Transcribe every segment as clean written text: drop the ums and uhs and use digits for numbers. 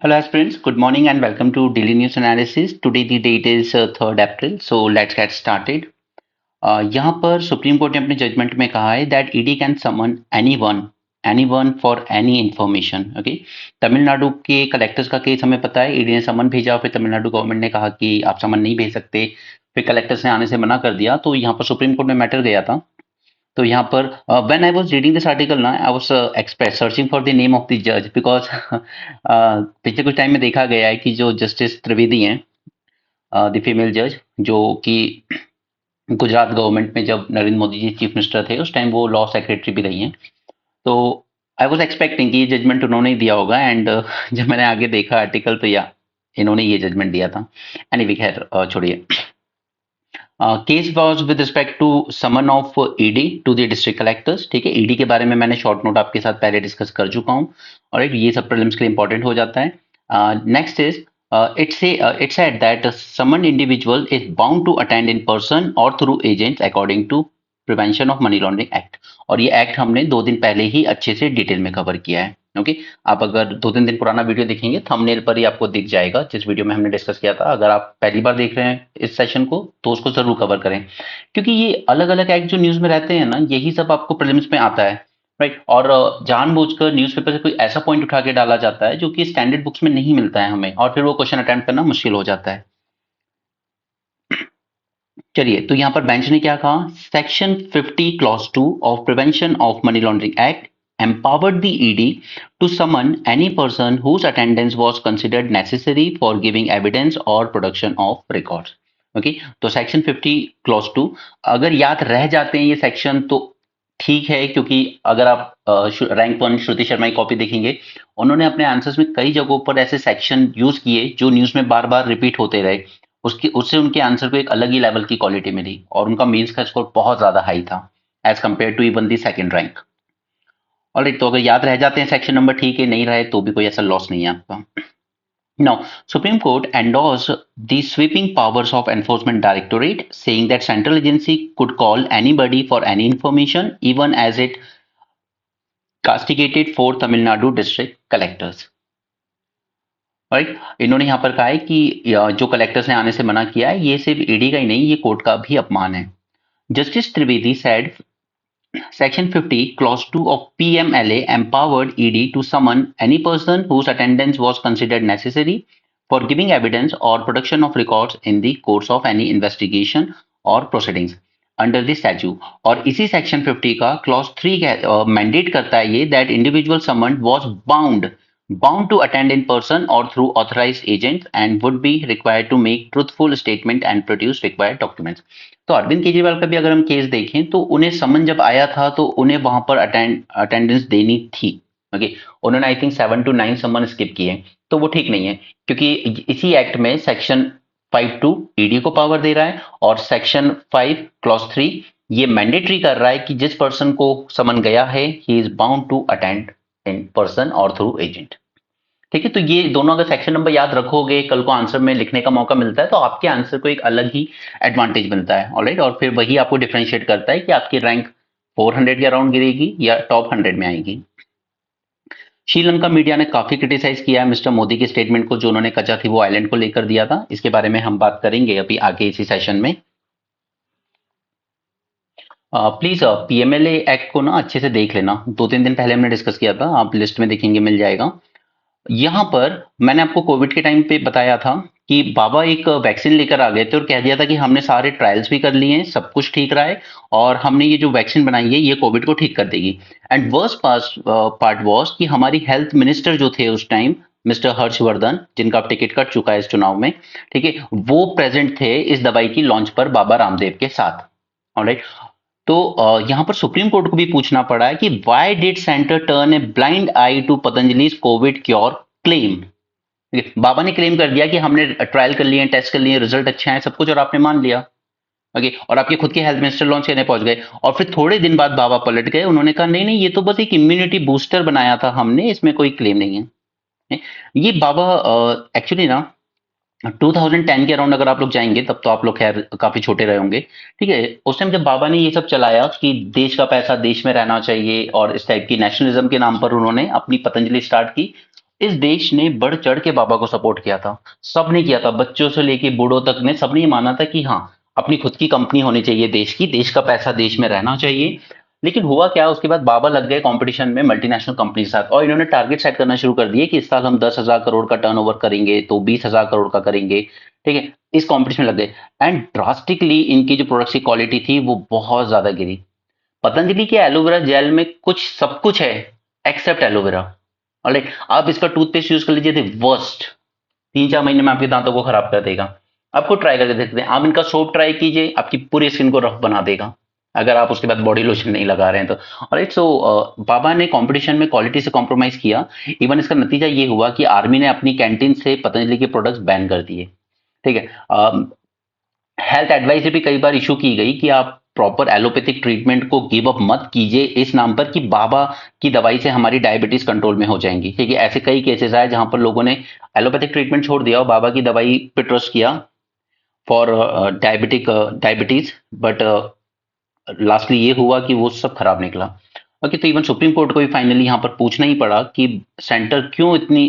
Hello aspirants, good morning and welcome to Daily News Analysis. Today the date is 3rd April, so let's get started. यहाँ पर supreme court ने अपने judgement में कहा है that ED can summon anyone for any information. Okay, Tamil के collectors का case हमें पता है, ईडी ने समन भेजा, फिर तमिलनाडु गवर्नमेंट ने कहा कि आप समन नहीं भेज सकते, फिर कलेक्टर्स ने आने से मना कर दिया, तो यहाँ पर सुप्रीम कोर्ट में मैटर गया था। तो यहाँ पर when I was reading this article ना, I was express searching for the name of the जज बिकॉज पिछले कुछ टाइम में देखा गया है कि जो जस्टिस त्रिवेदी हैं, द फीमेल जज, जो कि गुजरात गवर्नमेंट में जब नरेंद्र मोदी जी चीफ मिनिस्टर थे उस टाइम वो लॉ सेक्रेटरी भी रही हैं। तो आई वाज एक्सपेक्टिंग कि ये जजमेंट उन्होंने ही दिया होगा एंड जब मैंने आगे देखा आर्टिकल तो या इन्होंने ये जजमेंट दिया था। एनीवे खैर छोड़िए। Case was with respect to summon of ED to the district collectors. ठीक है, ईडी के बारे में मैंने शॉर्ट नोट आपके साथ पहले डिस्कस कर चुका हूँ और ये सब प्रीलिम्स के लिए इंपॉर्टेंट हो जाता है। Next is it said that a summoned individual is bound to attend in person or through agents according to prevention of money laundering act. और ये एक्ट हमने 2 दिन पहले ही अच्छे से डिटेल में कवर किया है। ओके, आप अगर 2-3 दिन पुराना वीडियो देखेंगे थंबनेल पर ही आपको दिख जाएगा जिस वीडियो में हमने डिस्कस किया था। अगर आप पहली बार देख रहे हैं इस सेशन को तो उसको जरूर कवर करें, क्योंकि ये अलग अलग एक्ट जो न्यूज में रहते हैं ना, यही सब आपको प्रीलिम्स में आता है, राइट। और जानबूझकर न्यूज़पेपर से कोई ऐसा पॉइंट उठा के डाला जाता है जो कि स्टैंडर्ड बुक्स में नहीं मिलता है हमें, और फिर वो क्वेश्चन अटेम्प्ट करना मुश्किल हो जाता है। चलिए, तो यहाँ पर बेंच ने क्या कहा, section 50 clause 2 of prevention of money laundering act empowered the ED to summon any person whose attendance was considered necessary for giving evidence or production of records। Okay, तो सेक्शन 50 क्लॉज 2 अगर याद रह जाते हैं ये सेक्शन तो ठीक है, क्योंकि अगर आप रैंक 1 श्रुति शर्मा की कॉपी देखेंगे, उन्होंने अपने आंसर्स में कई जगहों पर ऐसे सेक्शन यूज किए जो न्यूज में बार बार रिपीट होते रहे, उससे उनके आंसर को एक अलग ही लेवल की क्वालिटी मिली और उनका मेंस का स्कोर बहुत ज्यादा हाई था as compared to even the second rank. Alright, तो अगर याद रह जाते हैं सेक्शन नंबर, ठीक है, नहीं रहे तो भी कोई ऐसा लॉस नहीं है आपका। Now, Supreme Court endorsed the sweeping powers of Enforcement Directorate, saying that central agency could call anybody for any information, even as it castigated 4 Tamil Nadu district collectors। Right, इन्होंने यहाँ पर कहा है कि जो कलेक्टर्स ने आने से मना किया है ये सिर्फ ईडी का ही नहीं, ये कोर्ट का भी अपमान है। Justice Trivedi said Section 50 Clause 2 of PMLA empowered ED to summon any person whose attendance was considered necessary for giving evidence or production of records in the course of any investigation or proceedings under the statute। और इसी Section 50 का Clause 3 mandate करता है ये that individual summoned was bound to attend in person or through authorized agents and would be required to make truthful statement and produce required documents। तो अरविंद केजरीवाल का भी अगर हम केस देखें तो उन्हें समन जब आया था तो उन्हें वहां पर अटेंडेंस देनी थी। ओके, उन्होंने I think 7 to 9 summon skip किए, तो वो ठीक नहीं है, क्योंकि इसी एक्ट में सेक्शन 5(2) ईडी को पावर दे रहा है और सेक्शन 5 क्लॉज 3 ये मैंडेटरी कर रहा है कि जिस पर्सन को समन गया है he is bound to attend in person और थ्रू एजेंट। ठीक है, तो ये दोनों अगर सेक्शन नंबर याद रखोगे, कल को आंसर में लिखने का मौका मिलता है तो आपके आंसर को एक अलग ही एडवांटेज मिलता है। ऑलराइट, और फिर वही आपको डिफरेंशिएट करता है कि आपकी रैंक 400 के अराउंड गिरेगी या टॉप 100 में आएगी। श्रीलंका मीडिया ने काफी क्रिटिसाइज किया है मिस्टर मोदी के स्टेटमेंट को जो उन्होंने कचा थी वो आइलैंड को लेकर दिया था। इसके बारे में हम बात करेंगे अभी आगे इसी सेशन में। प्लीज पीएमएलए एक्ट को ना अच्छे से देख लेना, 2-3 दिन पहले हमने डिस्कस किया था, आप लिस्ट में देखेंगे मिल जाएगा। यहाँ पर मैंने आपको कोविड के टाइम पे बताया था कि बाबा एक वैक्सीन लेकर आ गए थे और कह दिया था कि हमने सारे ट्रायल्स भी कर लिए हैं, सब कुछ ठीक रहा है और हमने ये जो वैक्सीन बनाई है ये कोविड को ठीक कर देगी। एंड वर्स्ट पार्ट वॉज कि हमारी हेल्थ मिनिस्टर जो थे उस टाइम मिस्टर हर्षवर्धन, जिनका अब टिकट कट चुका है इस चुनाव में, ठीक है, वो प्रेजेंट थे इस दवाई की लॉन्च पर बाबा रामदेव के साथ। ऑलराइट, तो यहाँ पर सुप्रीम कोर्ट को भी पूछना पड़ा है कि why did centre turn a blind eye to Patanjali's covid cure claim. बाबा ने क्लेम कर दिया कि हमने ट्रायल कर लिए, टेस्ट कर लिए, रिजल्ट अच्छे हैं सब कुछ, और आपने मान लिया। ओके, और आपके खुद के हेल्थ मिनिस्टर लॉन्च करने पहुंच गए और फिर थोड़े दिन बाद बाबा पलट गए, उन्होंने कहा नहीं नहीं ये तो बस एक इम्यूनिटी बूस्टर बनाया था हमने, इसमें कोई क्लेम नहीं है। ये बाबा एक्चुअली ना 2010 के अराउंड अगर आप लोग जाएंगे तब तो आप लोग खैर काफी छोटे रहे होंगे, ठीक है, उस टाइम जब बाबा ने ये सब चलाया कि देश का पैसा देश में रहना चाहिए और इस टाइप की नेशनलिज्म के नाम पर उन्होंने अपनी पतंजलि स्टार्ट की, इस देश ने बढ़ चढ़ के बाबा को सपोर्ट किया था, सबने किया था, बच्चों से लेके बूढ़ों तक ने, सबने ये माना था कि हाँ, अपनी खुद की कंपनी होनी चाहिए देश की, देश का पैसा देश में रहना चाहिए। लेकिन हुआ क्या, उसके बाद बाबा लग गए कंपटीशन में मल्टीनेशनल कंपनी के साथ, और इन्होंने टारगेट सेट करना शुरू कर दिए कि इस साल हम 10,000 करोड़ का टर्नओवर करेंगे, तो 20,000 करोड़ का करेंगे। ठीक है, इस कंपटीशन में लग गए, एंड ड्रास्टिकली इनकी जो प्रोडक्ट्स की क्वालिटी थी वो बहुत ज्यादा गिरी। पतंजलि के एलोवेरा जेल में कुछ सब कुछ है एक्सेप्ट एलोवेरा। ऑलराइट, आप इसका टूथपेस्ट यूज कर लीजिए, थे वर्स्ट, 3-4 महीने में आपके दांतों को खराब कर देगा। आपको ट्राई करके देखते हैं, आप इनका सोप ट्राई कीजिए, आपकी पूरी स्किन को रफ बना देगा, अगर आप उसके बाद बॉडी लोशन नहीं लगा रहे हैं तो। ऑलराइट, सो बाबा ने कंपटीशन में क्वालिटी से कॉम्प्रोमाइज किया। इवन इसका नतीजा ये हुआ कि आर्मी ने अपनी कैंटीन से पतंजलि के प्रोडक्ट्स बैन कर दिए। ठीक है, हेल्थ एडवाइजरी भी कई बार इशू की गई कि आप प्रॉपर एलोपैथिक ट्रीटमेंट को गिव अप मत कीजिए इस नाम पर कि बाबा की दवाई से हमारी डायबिटीज कंट्रोल में हो जाएंगी। ठीक है, ऐसे कई केसेस आए जहां पर लोगों ने एलोपैथिक ट्रीटमेंट छोड़ दिया और बाबा की दवाई पे ट्रस्ट किया फॉर डायबिटीज, बट लास्टली ये हुआ कि वो सब खराब निकला। ओके, तो इवन सुप्रीम कोर्ट को भी फाइनली यहाँ पर पूछना ही पड़ा कि सेंटर क्यों इतनी,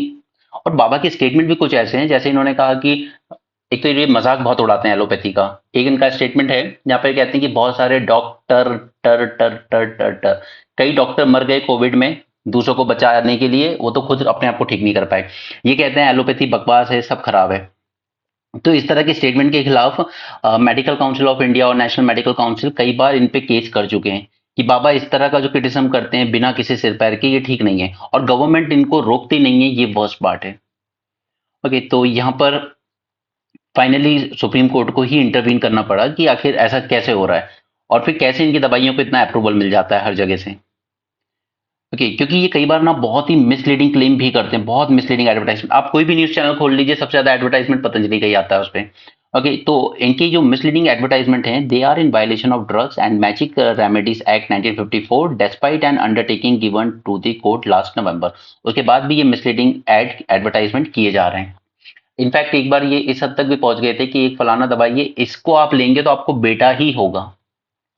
और बाबा के स्टेटमेंट भी कुछ ऐसे हैं, जैसे इन्होंने कहा कि एक तो ये मजाक बहुत उड़ाते हैं एलोपैथी का। एक इनका स्टेटमेंट है जहाँ पे कहते हैं कि बहुत सारे डॉक्टर टर टर टर टर टर कई डॉक्टर मर गए कोविड में दूसरों को बचाने के लिए, वो तो खुद अपने आप को ठीक नहीं कर पाए। ये कहते हैं एलोपैथी बकवास है, सब खराब है। तो इस तरह के स्टेटमेंट के खिलाफ मेडिकल काउंसिल ऑफ इंडिया और नेशनल मेडिकल काउंसिल कई बार इन पे केस कर चुके हैं कि बाबा इस तरह का जो क्रिटिसिज्म करते हैं बिना किसी सिर पैर के, ये ठीक नहीं है, और गवर्नमेंट इनको रोकती नहीं है, ये वर्स्ट पार्ट है। ओके, तो यहाँ पर फाइनली सुप्रीम कोर्ट को ही इंटरवीन करना पड़ा कि आखिर ऐसा कैसे हो रहा है, और फिर कैसे इनकी दवाइयों को इतना अप्रूवल मिल जाता है हर जगह से। ओके, क्योंकि ये कई बार ना बहुत ही मिसलीडिंग क्लेम भी करते हैं, बहुत मिसलीडिंग एडवर्टाइजमेंट। आप कोई भी न्यूज चैनल खोल लीजिए, सबसे ज्यादा एडवर्टाइजमेंट पतंजलि का ही आता है उस पर। ओके, तो इनकी जो मिसलीडिंग एडवर्टाइजमेंट है, they are in violation of drugs and magic remedies act 1954 despite an undertaking given to the court last November. उसके बाद भी ये मिसलीडिंग एडवर्टाइजमेंट किए जा रहे हैं। इनफैक्ट एक बार ये इस हद तक भी पहुंच गए थे कि एक फलाना दवाई है, इसको आप लेंगे तो आपको बेटा ही होगा,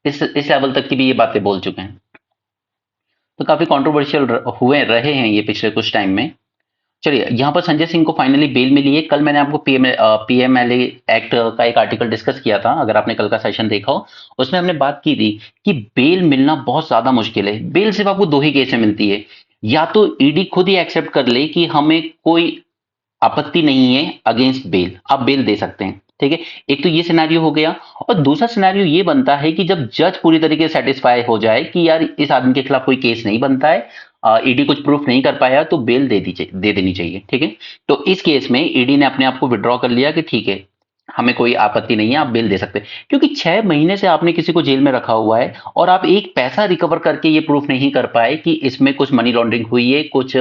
इस लेवल तक की भी ये बातें बोल चुके हैं। तो काफी कंट्रोवर्शियल हुए रहे हैं ये पिछले कुछ टाइम में। चलिए, यहाँ पर संजय सिंह को फाइनली बेल मिली है। कल मैंने आपको पीएमएलए एक्ट का एक आर्टिकल डिस्कस किया था, अगर आपने कल का सेशन देखा हो, उसमें हमने बात की थी कि बेल मिलना बहुत ज्यादा मुश्किल है। बेल सिर्फ आपको दो ही केस में मिलती है, या तो ईडी खुद ही एक्सेप्ट कर ले कि हमें कोई आपत्ति नहीं है अगेंस्ट बेल, आप बेल दे सकते हैं। ठीक है, एक तो ये सिनेरियो हो गया, और दूसरा सिनेरियो ये बनता है कि जब जज पूरी तरीके से सेटिस्फाई हो जाए कि यार इस आदमी के खिलाफ कोई केस नहीं बनता है, ईडी कुछ प्रूफ नहीं कर पाया, तो बेल दे देनी चाहिए। ठीक है, तो इस केस में ईडी ने अपने आप को विड्रॉ कर लिया कि ठीक है, हमें कोई आपत्ति नहीं है, आप बेल दे सकते हैं। क्योंकि 6 महीने से आपने किसी को जेल में रखा हुआ है और आप एक पैसा रिकवर करके ये प्रूफ नहीं कर पाए कि इसमें कुछ मनी लॉन्ड्रिंग हुई है, कुछ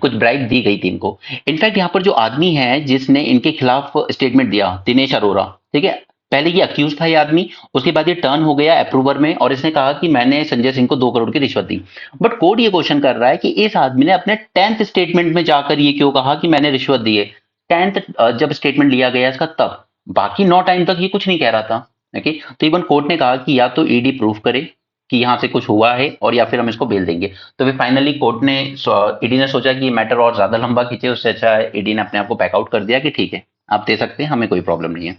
कुछ ब्राइब दी गई थी इनको। इनफैक्ट यहाँ पर जो आदमी है जिसने इनके खिलाफ स्टेटमेंट दिया, दिनेश अरोरा, ठीक है, पहले ये अक्यूज था ये आदमी, उसके बाद ये टर्न हो गया अप्रूवर में, और इसने कहा कि मैंने संजय सिंह को 2 करोड़ की रिश्वत दी। बट कोर्ट ये क्वेश्चन कर रहा है कि इस आदमी ने अपने 10th स्टेटमेंट में जाकर ये क्यों कहा कि मैंने रिश्वत दी है। 10th जब स्टेटमेंट लिया गया इसका, तब बाकी 9 टाइम तक ये कुछ नहीं कह रहा था। ओके, तो इवन कोर्ट ने कहा कि या तो ईडी प्रूफ करे कि यहां से कुछ हुआ है, और या फिर हम इसको बेल देंगे। तो फिर फाइनली कोर्ट ने, ईडी ने सोचा कि मैटर और ज्यादा लंबा खींचे, उससे अच्छा ईडी ने अपने आप को बैकआउट कर दिया कि ठीक है, आप दे सकते हैं, हमें कोई प्रॉब्लम नहीं है।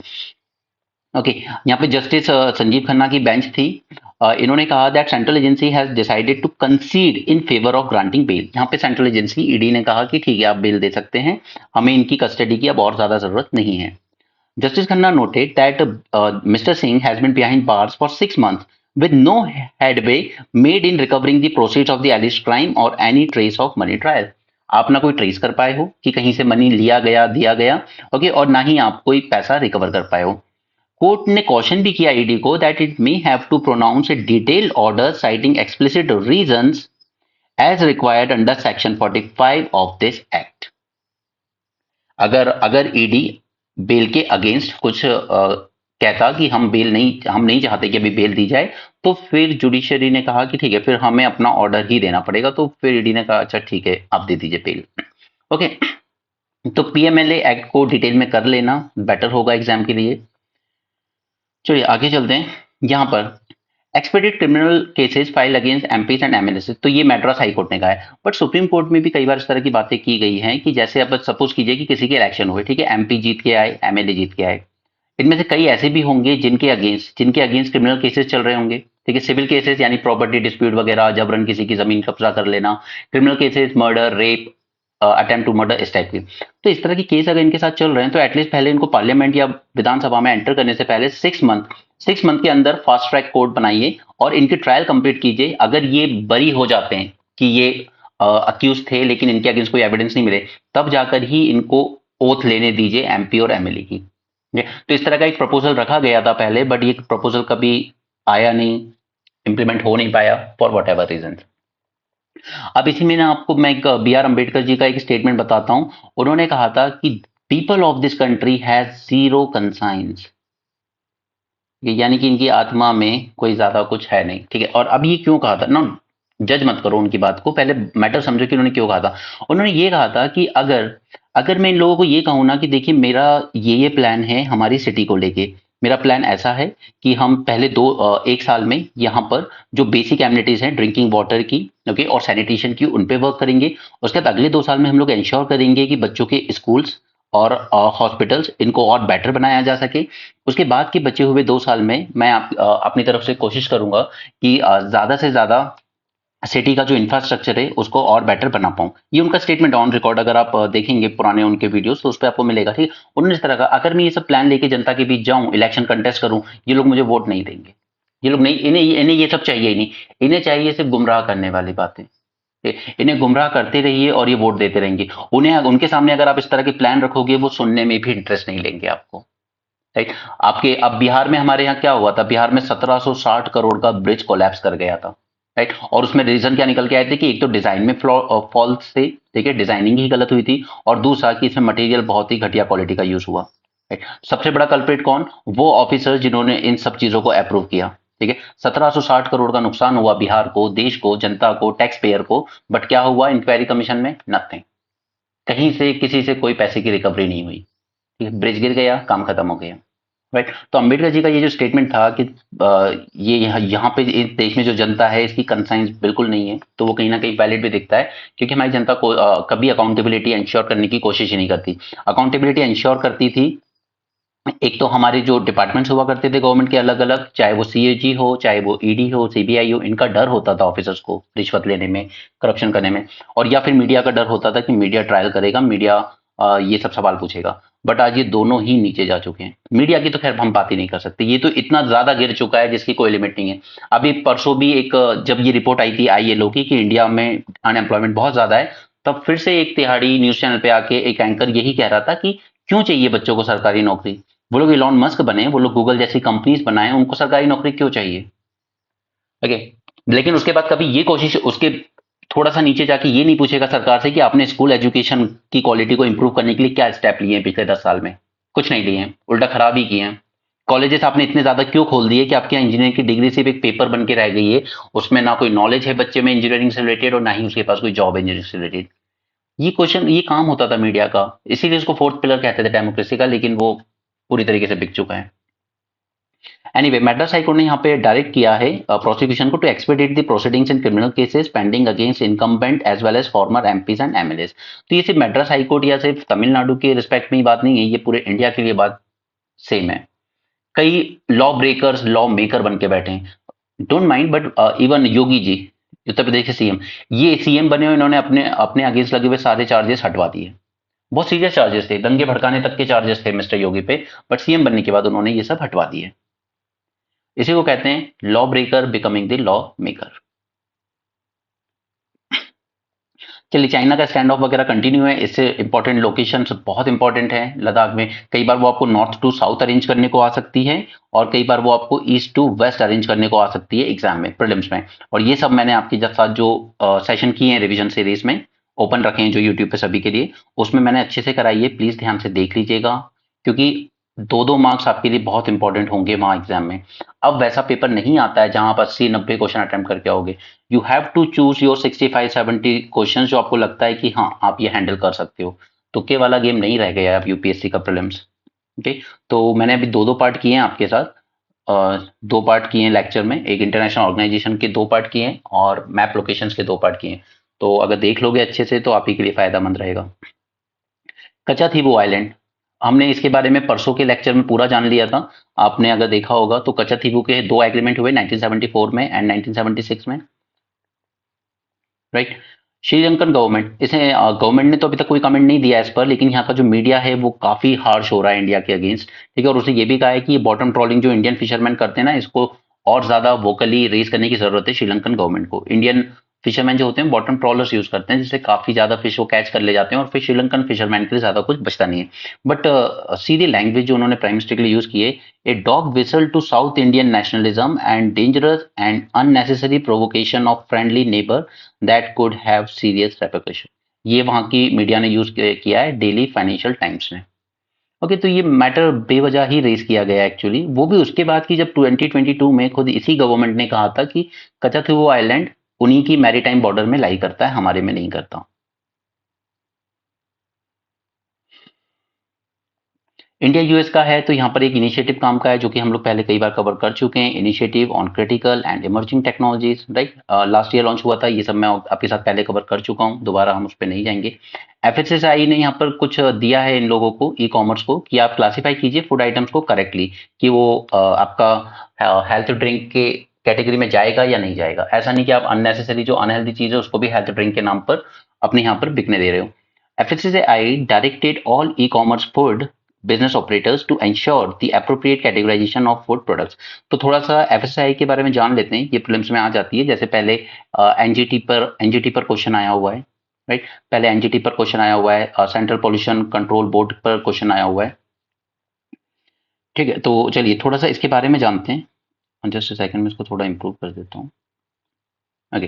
ओके, यहाँ पे जस्टिस संजीव खन्ना की बेंच थी। इन्होंने कहा that central agency has decided to concede in favour of granting bail. यहाँ पे सेंट्रल एजेंसी ईडी ने कहा कि ठीक है, आप बेल दे सकते हैं, हमें इनकी कस्टडी की अब और ज्यादा जरूरत नहीं है। Justice Khanna noted that Mr. Singh has been behind bars for 6 months with no headway made in recovering the proceeds of the alleged crime or any trace of money trial. आप ना कोई ट्रेस कर पाए हो कि कहीं से money लिया गया, दिया गया, ओके, और ना ही आप कोई पैसा रिकवर कर पाए हो। कोर्ट ने कॉशन भी किया ईडी को that it may have to pronounce a detailed order citing explicit reasons as required under section 45 of this act. अगर अगर ईडी बेल के अगेंस्ट कुछ कहता कि हम नहीं चाहते कि अभी बेल दी जाए, तो फिर जुडिशरी ने कहा कि ठीक है, फिर हमें अपना ऑर्डर ही देना पड़ेगा। तो फिर ईडी ने कहा अच्छा ठीक है, आप दे दीजिए बेल। ओके, तो पीएमएलए एक्ट को डिटेल में कर लेना बेटर होगा एग्जाम के लिए। चलिए आगे चलते हैं। यहाँ पर expedite criminal cases file against MPs and MLA, तो ये मैड्रास हाई कोर्ट ने कहा है। बट सुप्रीम कोर्ट में भी कई बार इस तरह की बातें की गई हैं कि जैसे अब सपोज कीजिए कि किसी के इलेक्शन हुए, ठीक है, एमपी जीत के आए, एमएलए जीत के आए, इनमें से कई ऐसे भी होंगे जिनके अगेंस्ट क्रिमिनल केसेस चल रहे होंगे, ठीक है, सिविल केसेस यानी प्रॉपर्टी डिस्प्यूट वगैरह, जबरन किसी की जमीन कब्जा कर लेना, criminal cases murder, rape, attempt to murder, इस टाइप के। तो इस तरह के केस अगर इनके साथ चल रहे हैं तो एटलीस्ट पहले इनको पार्लियामेंट या विधानसभा में एंटर करने से पहले 6 मंथ के अंदर फास्ट ट्रैक कोर्ट बनाइए और इनकी ट्रायल कंप्लीट कीजिए। अगर ये बरी हो जाते हैं कि ये अक्यूज थे लेकिन इनके अगेंस्ट कोई एविडेंस नहीं मिले, तब जाकर ही इनको ओथ लेने दीजिए एमपी और एमएलए की। तो इस तरह का एक प्रपोजल रखा गया था पहले, बट ये प्रपोजल कभी आया नहीं, इंप्लीमेंट हो नहीं पाया फॉर वट एवर रीजन। अब इसी में ना आपको मैं एक बी आर अम्बेडकर जी का एक स्टेटमेंट बताता हूं। उन्होंने कहा था कि people of this country has zero conscience, यानी कि इनकी आत्मा में कोई ज्यादा कुछ है नहीं, ठीक है। और अब ये क्यों कहा था ना, जज मत करो उनकी बात को, पहले मैटर समझो कि उन्होंने क्यों कहा था। उन्होंने ये कहा था कि अगर अगर मैं इन लोगों को ये कहूँ ना कि देखिए मेरा ये प्लान है हमारी सिटी को लेके, मेरा प्लान ऐसा है कि हम पहले 1 साल में यहाँ पर जो बेसिक एमिनिटीज हैं ड्रिंकिंग वाटर की, ओके, और सैनिटेशन की, उन पे वर्क करेंगे। उसके बाद अगले 2 साल में हम लोग इंश्योर करेंगे कि बच्चों के स्कूल्स और हॉस्पिटल्स इनको और बेटर बनाया जा सके। उसके बाद के बचे हुए 2 साल में मैं अपनी तरफ से कोशिश करूंगा कि ज्यादा से ज्यादा सिटी का जो इंफ्रास्ट्रक्चर है उसको और बेटर बना पाऊं। ये उनका स्टेटमेंट ऑन रिकॉर्ड, अगर आप देखेंगे पुराने उनके वीडियोस तो उस पर आपको मिलेगा, ठीक। उन्होंने इस तरह का, अगर मैं ये सब प्लान लेके जनता के बीच जाऊं, इलेक्शन कंटेस्ट करूं, ये लोग मुझे वोट नहीं देंगे। ये लोग नहीं, इन्हें इन्हें ये सब चाहिए ही नहीं। इन्हें चाहिए सिर्फ गुमराह करने वाली बातें। इन्हें गुमराह करते रहिए और ये वोट देते रहेंगे। उन्हें, उनके सामने अगर आप इस तरह के प्लान रखोगे, वो सुनने में भी इंटरेस्ट नहीं लेंगे आपको, राइट। आपके अब बिहार में, हमारे यहाँ क्या हुआ था, बिहार में 1760 करोड़ का ब्रिज कोलैप्स कर गया था, राइट। और उसमें रीजन क्या निकल के आए थे कि एक तो डिजाइन में फॉल्ट थे, ठीक है, डिजाइनिंग ही गलत हुई थी, और दूसरा कि इसमें मटेरियल बहुत ही घटिया क्वालिटी का यूज हुआ, राइट। सबसे बड़ा कल्प्रिट कौन, वो ऑफिसर जिन्होंने इन सब चीजों को अप्रूव किया, ठीक है। 1760 करोड़ का नुकसान हुआ बिहार को, देश को, जनता को, टैक्स पेयर को, बट क्या हुआ इंक्वायरी कमीशन में, नथिंग। कहीं से किसी से कोई पैसे की रिकवरी नहीं हुई, ठीक है, ब्रिज गिर गया, काम खत्म हो गया, राइट। तो अंबेडकर जी का ये जो स्टेटमेंट था कि ये यहाँ पे इस देश में जो जनता है इसकी कंसाइंस बिल्कुल नहीं है, तो वो कहीं ना कहीं वैलिड भी दिखता है, क्योंकि हमारी जनता को कभी अकाउंटेबिलिटी इंश्योर करने की कोशिश ही नहीं करती। अकाउंटेबिलिटी इंश्योर करती थी, एक तो हमारे जो डिपार्टमेंट्स हुआ करते थे गवर्नमेंट के अलग अलग, चाहे वो सीएजी हो, चाहे वो ईडी हो, सीबीआई हो, इनका डर होता था ऑफिसर्स को रिश्वत लेने में, करप्शन करने में। और या फिर मीडिया का डर होता था कि मीडिया ट्रायल करेगा, मीडिया ये सब सवाल पूछेगा। बट आज ये दोनों ही नीचे जा चुके हैं। मीडिया की तो खैर हम बात ही नहीं कर सकते, ये तो इतना ज्यादा गिर चुका है जिसकी कोई लिमिट नहीं है। अभी परसों भी एक जब ये रिपोर्ट आई थी आईएलओ की कि इंडिया में अनएम्प्लॉयमेंट बहुत ज्यादा है, तब फिर से एक तिहाड़ी न्यूज चैनल पे आके एक एंकर यही कह रहा था कि क्यों चाहिए बच्चों को सरकारी नौकरी। वो लोग इलॉन मस्क बने, वो लोग गूगल जैसी कंपनीज बनाए, उनको सरकारी नौकरी क्यों चाहिए, ओके। लेकिन उसके बाद कभी ये कोशिश, उसके थोड़ा सा नीचे जाके ये नहीं पूछेगा सरकार से कि आपने स्कूल एजुकेशन की क्वालिटी को इंप्रूव करने के लिए क्या स्टेप लिए हैं पिछले 10 साल में। कुछ नहीं लिए हैं, उल्टा खराब ही किए हैं। कॉलेजेस आपने इतने ज्यादा क्यों खोल दिए कि आपके यहाँ इंजीनियरिंग की डिग्री सिर्फ एक पेपर बन के रह गई है, उसमें ना कोई नॉलेज है बच्चे में इंजीनियरिंग से रिलेटेड और ना ही उसके पास कोई जॉब इंजीनियरिंग से रिलेटेड। ये क्वेश्चन, ये काम होता था मीडिया का, इसीलिए उसको फोर्थ पिलर कहते थे डेमोक्रेसी का, लेकिन वो पूरी तरीके से बिक चुका है। एनीवे, मैड्रास हाईकोर्ट ने यहाँ पे डायरेक्ट किया है प्रोसिक्यूशन को to expedite the proceedings in criminal cases pending against incumbent as well as former MPs and MLAs. तो ये सिर्फ मैड्रास हाईकोर्ट या सिर्फ तमिलनाडु के रिस्पेक्ट में ही बात नहीं है, ये पूरे इंडिया के लिए बात सेम है। कई लॉ ब्रेकर्स लॉ मेकर बन के बैठे हैं, don't mind, but even Yogi ji, Uttar Pradesh के सीएम, ये सीएम बने हुए, इन्होंने अपने अपने अगेंस्ट लगे हुए सारे चार्जेस हटवा दिए। बहुत सीरियस चार्जेस थे, दंगे भड़काने तक के चार्जेस थे मिस्टर योगी पे, बट सीएम बनने के बाद उन्होंने ये सब हटवा दिए। इसी को कहते हैं law breaker becoming the law maker. चलिए, चाइना का स्टैंड ऑफ वगैरह कंटिन्यू है, इससे इंपॉर्टेंट लोकेशंस बहुत इंपॉर्टेंट है लद्दाख में। कई बार वो आपको नॉर्थ टू साउथ अरेंज करने को आ सकती है, और कई बार वो आपको ईस्ट टू वेस्ट अरेंज करने को आ सकती है एग्जाम में, प्रीलिम्स में। और ये सब मैंने आपके साथ जो सेशन किए हैं रिविजन सीरीज में, ओपन रखे हैं जो यूट्यूब पे सभी के लिए, उसमें मैंने अच्छे से कराई है, प्लीज ध्यान से देख लीजिएगा, क्योंकि 2-2 मार्क्स आपके लिए बहुत इंपॉर्टेंट होंगे वहां एग्जाम में। अब वैसा पेपर नहीं आता है जहां आप 80-90 क्वेश्चन अटेम्प्ट करके आओगे। You have to choose your 65-70 question जो आपको लगता है कि हाँ आप ये हैंडल कर सकते हो। तुक्के वाला गेम नहीं रह गया है अब यूपीएससी का प्रीलिम्स, ओके। तो मैंने अभी 2-2 पार्ट किए हैं आपके साथ, दो पार्ट किए हैं लेक्चर में, एक इंटरनेशनल ऑर्गेनाइजेशन के दो पार्ट किए हैं और मैप लोकेशंस के दो पार्ट किए हैं। तो अगर देख लोगे अच्छे से तो आप ही के लिए फायदामंद रहेगा। कचाथीवो आइलैंड, हमने इसके बारे में परसों के लेक्चर में पूरा जान लिया था। आपने अगर देखा होगा तो कचाथीवो के दो एग्रीमेंट हुए 1974 में एंड 1976 में, राइट। श्रीलंकन गवर्नमेंट, इसे गवर्नमेंट ने तो अभी तक कोई कमेंट नहीं दिया है इस पर, लेकिन यहाँ का जो मीडिया है वो काफी हार्श हो रहा है इंडिया के अगेंस्ट, ठीक है। और उसने ये भी कहा है कि बॉटम ट्रॉलिंग जो इंडियन फिशरमैन करते हैं ना, इसको और ज्यादा वोकली रेज करने की जरूरत है श्रीलंकन गवर्नमेंट को। इंडियन फिशरमैन जो होते हैं बॉटम ट्रॉलर्स यूज करते हैं, जिससे काफी ज्यादा फिश वो कैच कर ले जाते हैं और फिर श्रीलंकन फिशरमैन के लिए ज्यादा कुछ बचता नहीं है। बट सीधी लैंग्वेज जो उन्होंने प्राइम मिनिस्टर के लिए यूज की है, a dog whistle to south Indian nationalism and dangerous and unnecessary provocation of friendly neighbour that could have serious repercussion. ये वहां की मीडिया ने यूज किया है, डेली फाइनेंशियल टाइम्स ने। ओके, तो ये मैटर बेवजह ही रेज किया गया एक्चुअली, वो भी उसके बाद कि जब 2022 में खुद इसी गवर्नमेंट ने कहा था कि कचाथुवो आइलैंड उन्हीं की मैरीटाइम बॉर्डर में लाई करता है, हमारे में नहीं करता। इंडिया यूएस का है तो यहाँ पर एक इनिशिएटिव काम का है जो कि हम लोग पहले कई बार कवर कर चुके हैं, initiative on critical and emerging technologies, right. Last year launch हुआ था, ये सब मैं आपके साथ पहले कवर कर चुका हूँ, दोबारा हम उस पर नहीं जाएंगे। एफएसएसआई ने यहाँ पर कुछ दिया है इन लोगों को, ई कॉमर्स को, कि आप क्लासीफाई कीजिए फूड आइटम्स को करेक्टली, कि वो आपका हेल्थ ड्रिंक के कैटेगरी में जाएगा या नहीं जाएगा। ऐसा नहीं कि आप अननेसेसरी जो अनहेल्दी चीज है उसको भी हेल्थ ड्रिंक के नाम पर अपने यहाँ पर बिकने दे रहे हो। FSSAI directed all e-commerce food business operators to ensure the appropriate categorization of food products। तो थोड़ा सा FSSAI के बारे में जान लेते हैं, ये प्रीलिम्स में आ जाती है। जैसे पहले एनजीटी पर क्वेश्चन आया हुआ है, राइट। पहले एनजीटी पर क्वेश्चन आया हुआ है, सेंट्रल पोल्यूशन कंट्रोल बोर्ड पर क्वेश्चन आया हुआ है, ठीक है। तो चलिए थोड़ा सा इसके बारे में जानते हैं। जस्ट सेकंड में इसको थोड़ा इंप्रूव कर देता हूँ। Okay,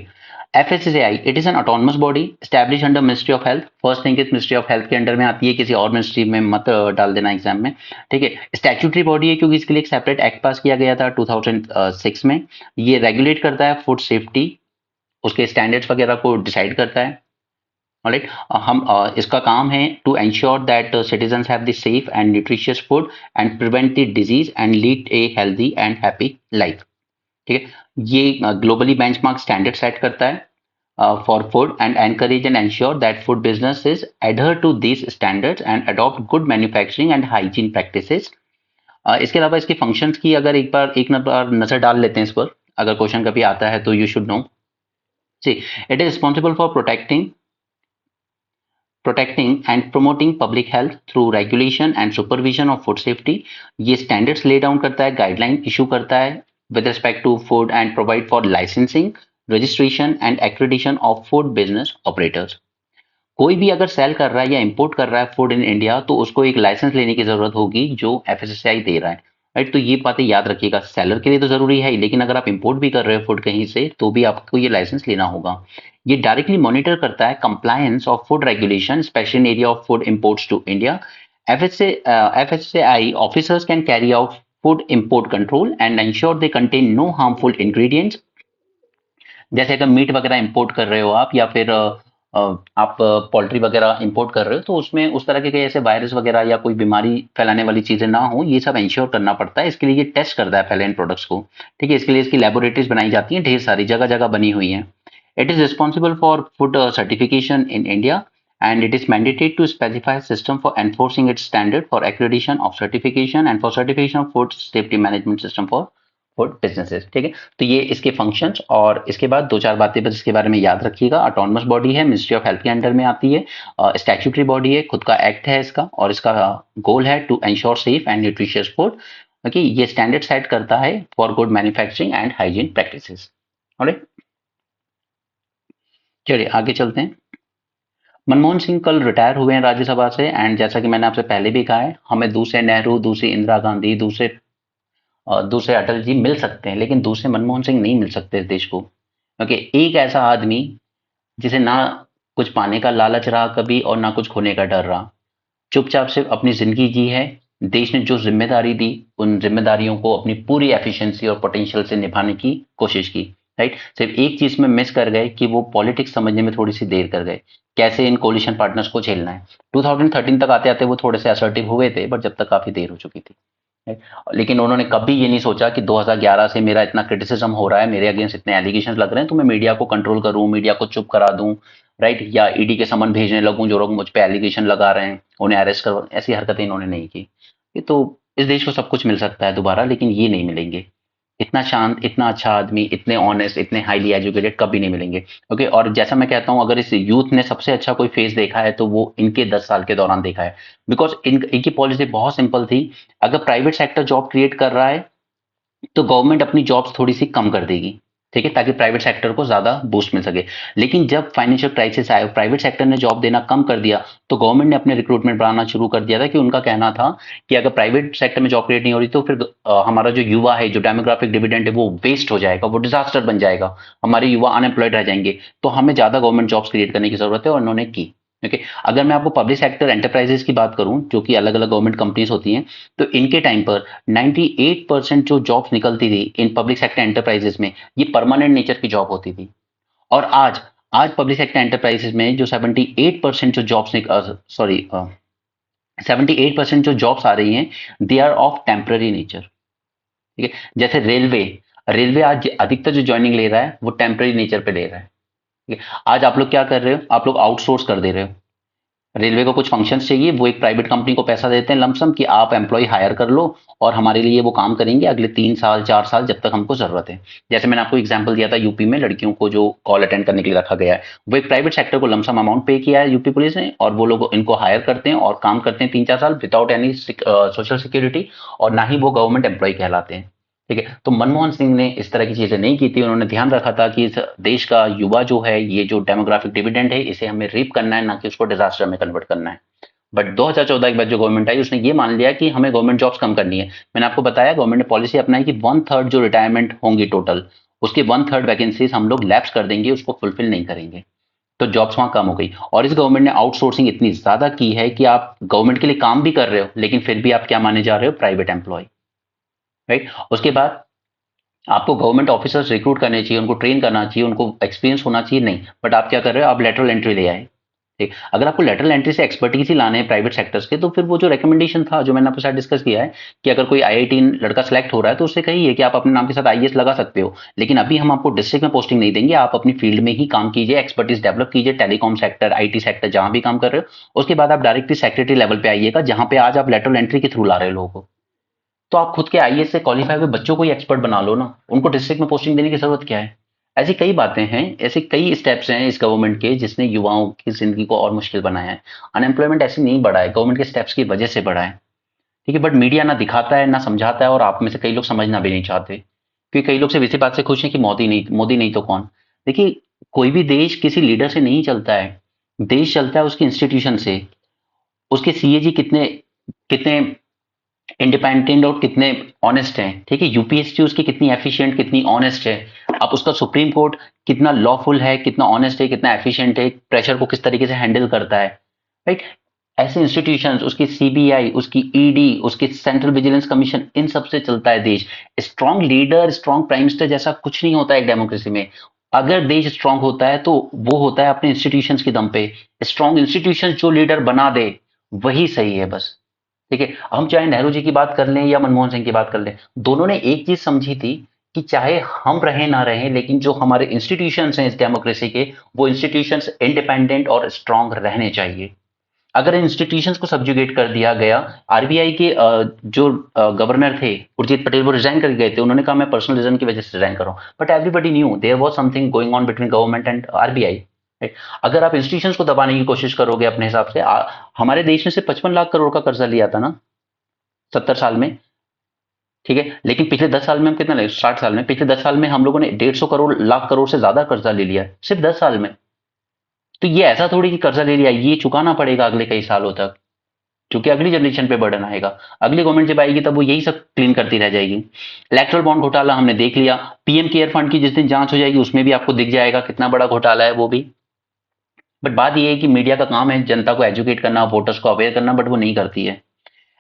FSSAI it is an autonomous body establish under ministry of health. First thing is ministry of health के अंडर में आती है, किसी और मिनिस्ट्री में मत डाल देना एग्जाम में, ठीक है। स्टैट्यूटरी बॉडी है क्योंकि इसके लिए एक सेपरेट एक्ट पास किया गया था 2006 में। ये रेगुलेट करता है फूड सेफ्टी, उसके स्टैंडर्ड्स वगैरह को डिसाइड करता है, ऑलराइट। हम इसका काम है to ensure that citizens have the safe and nutritious food and prevent the disease and lead a healthy and happy life, ठीक है। ये ग्लोबली बेंचमार्क स्टैंडर्ड सेट करता है for food and encourage and ensure that food businesses adhere to these standards and adopt good manufacturing and hygiene practices। इसके अलावा इसके functions की अगर एक बार नजर डाल लेते हैं इस पर, अगर क्वेश्चन कभी आता है तो you should know. See, it is responsible for protecting and promoting public health through regulation and supervision of food safety. ये स्टैंडर्ड्स ले डाउन करता है, गाइडलाइन इशू करता है with respect to food and provide for licensing, registration and accreditation of food business operators। कोई भी अगर cell कर रहा है या इंपोर्ट कर रहा है फूड इन इंडिया तो उसको एक लाइसेंस लेने की जरूरत होगी जो FSSAI दे रहा है, राइट। तो ये बातें याद रखिएगा, सेलर के लिए तो जरूरी है, लेकिन अगर आप इंपोर्ट भी कर रहे हो फूड कहीं से तो भी आपको ये लाइसेंस लेना होगा। ये डायरेक्टली मॉनिटर करता है compliance of food regulation specially in area of food imports to India. FSSAI officers can carry out food import control and ensure they contain no harmful ingredients। जैसे अगर मीट वगैरह import कर रहे हो आप, या फिर आप पोल्ट्री वगैरह इंपोर्ट कर रहे हो, तो उसमें उस तरह के ऐसे वायरस वगैरह या कोई बीमारी फैलाने वाली चीजें ना हो, ये सब इंश्योर करना पड़ता है। इसके लिए ये टेस्ट करता है पहले इन प्रोडक्ट्स को, ठीक है। इसके लिए इसकी लेबोरेटरीज बनाई जाती हैं, ढेर सारी जगह जगह बनी हुई हैं। It is responsible for food certification in India and it is mandated to specify system for enforcing its standard for accreditation of certification and for certification of food safety management system for food businesses, ठीक है। तो ये इसके functions, और इसके बाद दो चार बातें बस इसके बारे में याद रखिएगा। ऑटोनमस बॉडी है, मिनिस्ट्री ऑफ हेल्थ के अंडर में आती है, स्टैट्यूटरी बॉडी है, खुद का एक्ट है इसका, और इसका गोल है to ensure safe and nutritious food. Okay, ये स्टैंडर्ड सेट करता है for good manufacturing and hygiene practices, alright. चलिए आगे चलते हैं। मनमोहन सिंह कल रिटायर हुए हैं राज्यसभा से, एंड जैसा कि मैंने आपसे पहले भी कहा है, हमें दूसरे नेहरू, दूसरी इंदिरा गांधी, दूसरे अटल जी मिल सकते हैं, लेकिन दूसरे मनमोहन सिंह नहीं मिल सकते इस देश को। ओके, एक ऐसा आदमी जिसे ना कुछ पाने का लालच रहा कभी और ना कुछ खोने का डर रहा, चुपचाप सिर्फ अपनी जिंदगी जी है। देश ने जो जिम्मेदारी दी उन जिम्मेदारियों को अपनी पूरी एफिशिएंसी और पोटेंशियल से निभाने की कोशिश की, राइट। सिर्फ एक चीज में मिस कर गए कि वो पॉलिटिक्स समझने में थोड़ी सी देर कर गए, कैसे इन कोलिशन पार्टनर्स को झेलना है। 2013 तक आते आते वो थोड़े से असर्टिव हुए थे, बट जब तक काफी देर हो चुकी थी, है। लेकिन उन्होंने कभी ये नहीं सोचा कि 2011 से मेरा इतना क्रिटिसिज्म हो रहा है, मेरे अगेंस्ट इतने एलिगेशन लग रहे हैं, तो मैं मीडिया को कंट्रोल करूं, मीडिया को चुप करा दूं, राइट, या ईडी के समन भेजने लगूं जो लोग मुझ पे एलिगेशन लगा रहे हैं उन्हें अरेस्ट करो। ऐसी हरकतें इन्होंने नहीं की। ये तो इस देश को सब कुछ मिल सकता है दोबारा, लेकिन ये नहीं मिलेंगे। इतना शांत, इतना अच्छा आदमी, इतने ऑनेस्ट, इतने हाईली एजुकेटेड कभी नहीं मिलेंगे। ओके, और जैसा मैं कहता हूं, अगर इस यूथ ने सबसे अच्छा कोई फेस देखा है तो वो इनके 10 साल के दौरान देखा है। बिकॉज इनकी पॉलिसी बहुत सिंपल थी। अगर प्राइवेट सेक्टर जॉब क्रिएट कर रहा है तो गवर्नमेंट अपनी जॉब्स थोड़ी सी कम कर देगी, ठीक है, ताकि प्राइवेट सेक्टर को ज्यादा बूस्ट मिल सके। लेकिन जब फाइनेंशियल क्राइसिस आया, प्राइवेट सेक्टर ने जॉब देना कम कर दिया, तो गवर्नमेंट ने अपने रिक्रूटमेंट बढ़ाना शुरू कर दिया था। कि उनका कहना था कि अगर प्राइवेट सेक्टर में जॉब क्रिएट नहीं हो रही तो फिर हमारा जो युवा है, जो डेमोग्राफिक डिविडेंड है, वो वेस्ट हो जाएगा, वो डिजास्टर बन जाएगा, हमारे युवा अनएम्प्लॉयड रह जाएंगे। तो हमें ज्यादा गवर्नमेंट जॉब्स क्रिएट करने की जरूरत है, और उन्होंने की। ओके, अगर मैं आपको पब्लिक सेक्टर एंटरप्राइजेस की बात करूं, जो कि अलग अलग गवर्नमेंट कंपनीज होती हैं, तो इनके टाइम पर 98% जो जॉब्स निकलती थी इन पब्लिक सेक्टर एंटरप्राइजेस में, ये परमानेंट नेचर की जॉब होती थी। और आज आज पब्लिक सेक्टर एंटरप्राइजेस में जो 78% जो जॉब्स, सॉरी, 78% जो जॉब्स आ रही हैं, they are of temporary nature. ठीक है, जैसे रेलवे, रेलवे आज अधिकतर जो ज्वाइनिंग ले रहा है वो टेम्पररी नेचर पे ले रहा है। ठीक है, आज आप लोग क्या कर रहे हो, आप लोग आउटसोर्स कर दे रहे हो। रेलवे को कुछ फंक्शंस चाहिए, वो एक प्राइवेट कंपनी को पैसा देते हैं लमसम कि आप एम्प्लॉय हायर कर लो और हमारे लिए वो काम करेंगे अगले 3 साल 4 साल, जब तक हमको जरूरत है। जैसे मैंने आपको एग्जांपल दिया था यूपी में लड़कियों को जो कॉल अटेंड करने के लिए रखा गया है, वो एक प्राइवेट सेक्टर को लमसम अमाउंट पे किया है यूपी पुलिस ने, और वो लोग इनको हायर करते हैं और काम करते हैं 3 4 साल विदाउट एनी सोशल सिक्योरिटी, और ना ही वो गवर्नमेंट एम्प्लॉय कहलाते हैं। ठीक है, तो मनमोहन सिंह ने इस तरह की चीजें नहीं की थी। उन्होंने ध्यान रखा था कि इस देश का युवा जो है, ये जो डेमोग्राफिक डिविडेंड है, इसे हमें रीप करना है, ना कि उसको डिजास्टर में कन्वर्ट करना है। बट 2014 के बाद जो गवर्नमेंट आई, उसने ये मान लिया कि हमें गवर्नमेंट जॉब्स कम करनी है। मैंने आपको बताया गवर्नमेंट ने पॉलिसी अपनाई कि 1/3 जो रिटायरमेंट होंगी टोटल, उसके 1/3 वैकेंसीज हम लोग लैप्स कर देंगे, उसको फुलफिल नहीं करेंगे। तो जॉब्स वहां कम हो गई, और इस गवर्नमेंट ने आउटसोर्सिंग इतनी ज्यादा की है कि आप गवर्नमेंट के लिए काम भी कर रहे हो, लेकिन फिर भी आप क्या माने जा रहे हो, प्राइवेट एम्प्लॉय। राइट, उसके बाद आपको गवर्नमेंट ऑफिसर्स रिक्रूट करने चाहिए, उनको ट्रेन करना चाहिए, उनको एक्सपीरियंस होना चाहिए, नहीं, बट आप क्या कर रहे हो, आप लेटरल एंट्री ले आए। ठीक, अगर आपको लेटरल एंट्री से एक्सपर्टीज ही लाने हैं प्राइवेट सेक्टर्स के, तो फिर वो जो रिकमेंडेशन था जो मैंने आपके साथ डिस्कस किया है, कि अगर कोई आईआईटी लड़का सेलेक्ट हो रहा है तो उससे कहिए कि आप अपने नाम के साथ आईएएस लगा सकते हो, लेकिन अभी हम आपको डिस्ट्रिक्ट में पोस्टिंग नहीं देंगे, आप अपनी फील्ड में ही काम कीजिए, एक्सपर्टीज डेवलप कीजिए, टेलीकॉम सेक्टर, आईटी सेक्टर, जहां भी काम कर रहे हो। उसके बाद आप डायरेक्टली सेक्रेटरी लेवल पे आइएगा, जहां पे आज आप लेटरल एंट्री के थ्रू ला रहे हो लोगों को। तो आप खुद के आईएएस से क्वालिफाई हुए बच्चों को ही एक्सपर्ट बना लो ना, उनको डिस्ट्रिक्ट में पोस्टिंग देने की जरूरत क्या है। ऐसी कई बातें हैं, ऐसे कई स्टेप्स हैं इस गवर्नमेंट के, जिसने युवाओं की जिंदगी को और मुश्किल बनाया है। अनएम्प्लॉयमेंट ऐसे नहीं बढ़ा है, गवर्नमेंट के स्टेप्स की वजह से बढ़ा है। ठीक है, बट मीडिया ना दिखाता है ना समझाता है, और आप में से कई लोग समझना भी नहीं चाहते, क्योंकि कई लोग सिर्फ इसी बात से खुश हैं कि मोदी नहीं तो कौन। देखिए, कोई भी देश किसी लीडर से नहीं चलता है, देश चलता है उसके इंस्टीट्यूशन से। उसके सीएजी कितने कितने इंडिपेंडेंट और कितने ऑनेस्ट हैं, ठीक है, यूपीएससी उसकी कितनी एफिशिएंट, कितनी ऑनेस्ट है, अब उसका सुप्रीम कोर्ट कितना लॉफुल है, कितना ऑनेस्ट है, कितना एफिशिएंट है, प्रेशर को किस तरीके से हैंडल करता है। राइट, ऐसे इंस्टीट्यूशंस, उसकी सीबीआई, उसकी ईडी, उसकी सेंट्रल विजिलेंस कमीशन, इन सब से चलता है देश। Strong leader, strong prime minister जैसा कुछ नहीं होता है एक डेमोक्रेसी में। अगर देश स्ट्रांग होता है तो वो होता है अपने इंस्टीट्यूशंस के दम पे। स्ट्रांग इंस्टीट्यूशंस जो लीडर बना दे वही सही है बस। ठीक है, हम चाहे नेहरू जी की बात कर लें या मनमोहन सिंह की बात कर लें, दोनों ने एक चीज समझी थी कि चाहे हम रहें ना रहें, लेकिन जो हमारे इंस्टीट्यूशंस हैं इस डेमोक्रेसी के, वो इंस्टीट्यूशंस इंडिपेंडेंट और स्ट्रांग रहने चाहिए। अगर इन इंस्टीट्यूशंस को सब्जुगेट कर दिया गया, आरबीआई के जो गवर्नर थे उर्जित पटेल, वो रिजाइन कर गए थे, उन्होंने कहा मैं पर्सनल रीजन की वजह से रिजाइन कर रहा हूं, but everybody knew there was something going on between government and RBI. अगर आप इंस्टीट्यूशंस को दबाने की कोशिश करोगे अपने हिसाब से, हमारे देश ने से 55 लाख करोड़ का कर्जा लिया था ना 70 साल में। ठीक है, लेकिन पिछले 10 साल में हम कितना ले, 60 साल में, पिछले 10 साल में हम लोगों ने 150 करोड़ लाख करोड़ से ज्यादा कर्जा ले लिया है सिर्फ 10 साल में। तो ये ऐसा थोड़ी कि कर्जा ले लिया, ये चुकाना पड़ेगा अगले कई सालों तक, क्योंकि अगली जनरेशन पे बर्डन आएगा। अगली गवर्नमेंट जब आएगी तब वो यही सब क्लीन करती रह जाएगी। इलेक्ट्रल बॉन्ड घोटाला हमने देख लिया, पीएम केयर फंड की जिस दिन जांच हो जाएगी उसमें भी आपको दिख जाएगा कितना बड़ा घोटाला है वो भी। बट बात ये है कि मीडिया का काम है जनता को एजुकेट करना, वोटर्स को अवेयर करना, बट वो नहीं करती है।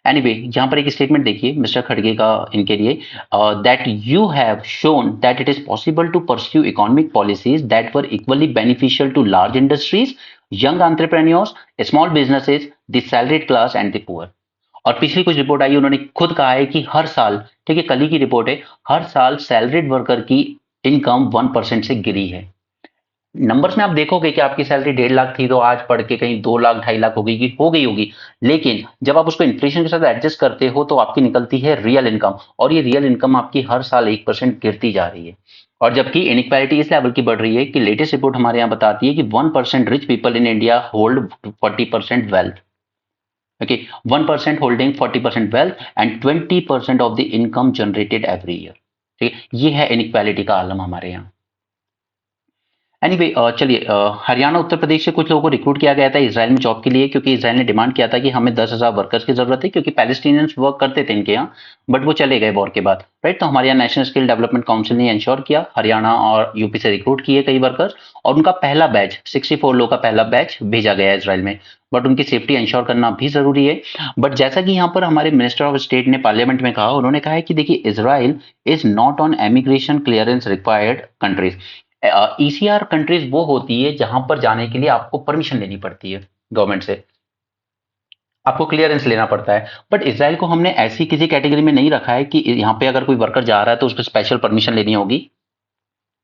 एनीवे, यहाँ पर एक स्टेटमेंट देखिए मिस्टर खड़गे का इनके लिए, that you have shown that it is possible to pursue economic policies that were equally beneficial to large industries, young entrepreneurs, small businesses, the salaried class and the poor. और पिछली कुछ report आई, उन्होंने खुद कहा है कि हर साल, ठीक है, कल ही की रिपोर्ट है, हर साल सैलरीड वर्कर की इनकम 1% से गिरी है। नंबर्स में आप देखोगे कि आपकी सैलरी 1.5 लाख थी तो आज बढ़ के कहीं 2 लाख 2.5 लाख हो गई, हो गई होगी, लेकिन जब आप उसको इन्फ्लेशन के साथ एडजस्ट करते हो तो आपकी निकलती है रियल इनकम, और ये रियल इनकम आपकी हर साल 1% गिरती जा रही है। और जबकि इनइक्वालिटी इस लेवल की बढ़ रही है कि लेटेस्ट रिपोर्ट हमारे यहाँ बताती है कि 1% rich people in India hold 40% wealth. Okay, 1% holding 40% wealth and 20% of the income generated every year. ठीक है, ये है इनइक्वालिटी का आलम हमारे यहाँ। एनीवे चलिए, हरियाणा उत्तर प्रदेश से कुछ लोगों को रिक्रूट किया गया था इसराइल में जॉब के लिए, क्योंकि इसराइल ने डिमांड किया था कि हमें 10,000 वर्कर्स की जरूरत है, क्योंकि पैलेस्टीनियंस वर्क करते थे इनके यहाँ, बट वो चले गए वॉर के बाद, राइट। तो हमारे यहाँ नेशनल स्किल डेवलपमेंट काउंसिल ने इंश्योर किया, हरियाणा और यूपी से रिक्रूट किए कई वर्कर्स, और उनका पहला बैच 64 लोग का पहला बैच भेजा गया है इसराइल में, बट उनकी सेफ्टी इंश्योर करना भी जरूरी है। बट जैसा कि यहाँ पर हमारे मिनिस्टर ऑफ स्टेट ने पार्लियामेंट में कहा, उन्होंने कहा है कि देखिए, Israel is not on emigration clearance required countries. ECR countries वो होती है जहां पर जाने के लिए आपको परमिशन लेनी पड़ती है गवर्नमेंट से, आपको क्लियरेंस लेना पड़ता है। बट इसराइल को हमने ऐसी किसी कैटेगरी में नहीं रखा है कि यहाँ पे अगर कोई वर्कर जा रहा है तो उसको स्पेशल परमिशन लेनी होगी,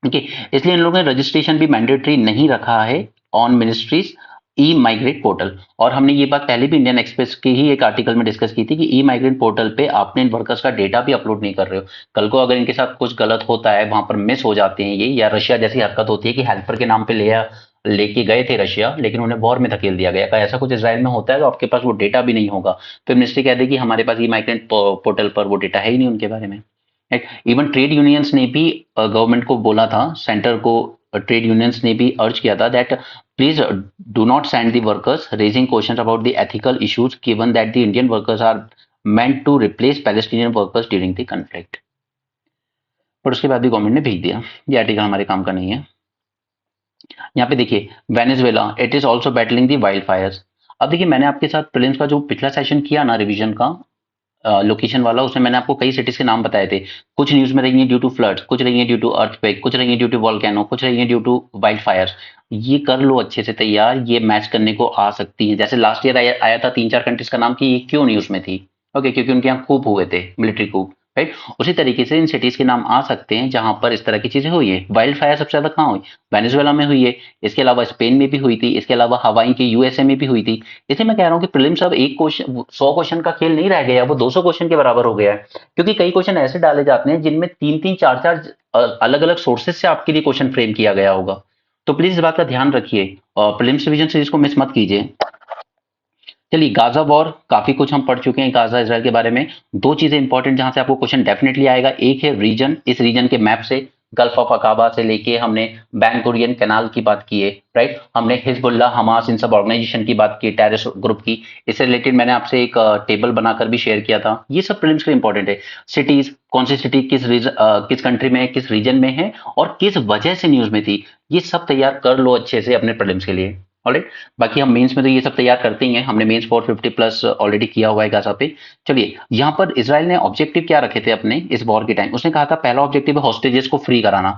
ठीक है। इसलिए इन लोगों ने रजिस्ट्रेशन भी मैंडेटरी नहीं रखा है on ministries E migrate portal. और हमने ये बात पहले भी इंडियन एक्सप्रेस के ही एक आर्टिकल में डिस्कस की थी कि ई माइग्रेट पोर्टल पे आपने इन वर्कर्स का डेटा भी अपलोड नहीं कर रहे हो। कल को अगर इनके साथ कुछ गलत होता है, वहां पर मिस हो जाते हैं ये, या रशिया जैसी हरकत होती है कि हेल्पर के नाम पे लेके गए थे रशिया, लेकिन उन्हें वॉर में धकेल दिया गया, ऐसा कुछ इसराइल में होता है तो आपके पास वो डेटा भी नहीं होगा, तो मिनिस्ट्री कह देगी हमारे पास ई माइग्रेंट पोर्टल पर वो डेटा है ही नहीं उनके बारे में। इवन ट्रेड यूनियंस ने भी गवर्नमेंट को बोला था, सेंटर को, ट्रेड यूनियंस ने भी अर्ज किया था that please do not send the workers raising questions about the ethical issues given that the Indian workers are meant to replace Palestinian workers during the conflict. पर उसके बाद भी गवर्नमेंट ने भेज दिया, ये आर्टिकल हमारे काम का नहीं है। यहाँ पे देखिए, Venezuela it is also battling the wild fires. अब देखिए, मैंने आपके साथ प्रीलिम्स का जो पिछला सेशन किया ना रिवीजन का, लोकेशन वाला, उसमें मैंने आपको कई सिटीज के नाम बताए थे। कुछ न्यूज में रही है ड्यू टू फ्लड्स, कुछ रही है ड्यू टू अर्थक्वेक, कुछ रही है ड्यू टू वॉल्केनो, कुछ रही है ड्यू टू वाइल्ड फायर। ये कर लो अच्छे से तैयार, ये मैच करने को आ सकती है। जैसे लास्ट ईयर आया था 3-4 कंट्रीज का नाम कि ये क्यों न्यूज में थी, ओके, क्योंकि उनके यहाँ कूप हुए थे, मिलिट्री कूप, राइट। उसी तरीके से इन सिटीज के नाम आ सकते हैं जहां पर इस तरह की चीजें हुई है। वाइल्ड फायर सबसे ज्यादा कहाँ हुई? वेनेजुएला में हुई है, इसके अलावा स्पेन में भी हुई थी, इसके अलावा हवाई के यूएसए में भी हुई थी। इसलिए मैं कह रहा हूँ कि प्रीलिम्स अब एक क्वेश्चन 100 क्वेश्चन का खेल नहीं रह गया, वो 200 क्वेश्चन के बराबर हो गया है, क्योंकि कई क्वेश्चन ऐसे डाले जाते हैं जिनमें 3-3 4-4 अलग अलग सोर्सेज से आपके लिए क्वेश्चन फ्रेम किया गया होगा। तो प्लीज इस बात का ध्यान रखिए और प्रीलिम्स रिवीजन सीरीज को मिस मत कीजिए। चलिए, गाजा वॉर काफी कुछ हम पढ़ चुके हैं गाजा इसराइल के बारे में। दो चीजें इंपॉर्टेंट जहां से आपको क्वेश्चन डेफिनेटली आएगा, एक है रीजन, इस रीजन के मैप से, गल्फ ऑफ अकाबा से लेके हमने बैन कुरियन कैनाल की बात की है, राइट। हमने हिजबुल्लाह, हमास, इन सब ऑर्गेनाइजेशन की बात की, टेररिस्ट ग्रुप की। इससे रिलेटेड मैंने आपसे एक टेबल बनाकर भी शेयर किया था। ये सब प्रीलिम्स के लिए इंपॉर्टेंट है। सिटीज, कौन सी सिटी किस कंट्री में है, किस रीजन में है, और किस वजह से न्यूज में थी, ये सब तैयार कर लो अच्छे से अपने प्रीलिम्स के लिए। ऑलराइट, बाकी हम मेंस में तो ये सब तैयार करते ही हैं, हमने मेंस 450 प्लस ऑलरेडी किया हुआ है गाजा पे। चलिए, यहाँ पर इसराइल ने ऑब्जेक्टिव क्या रखे थे अपने इस वॉर के टाइम? उसने कहा था पहला ऑब्जेक्टिव है हॉस्टेजेस को फ्री कराना।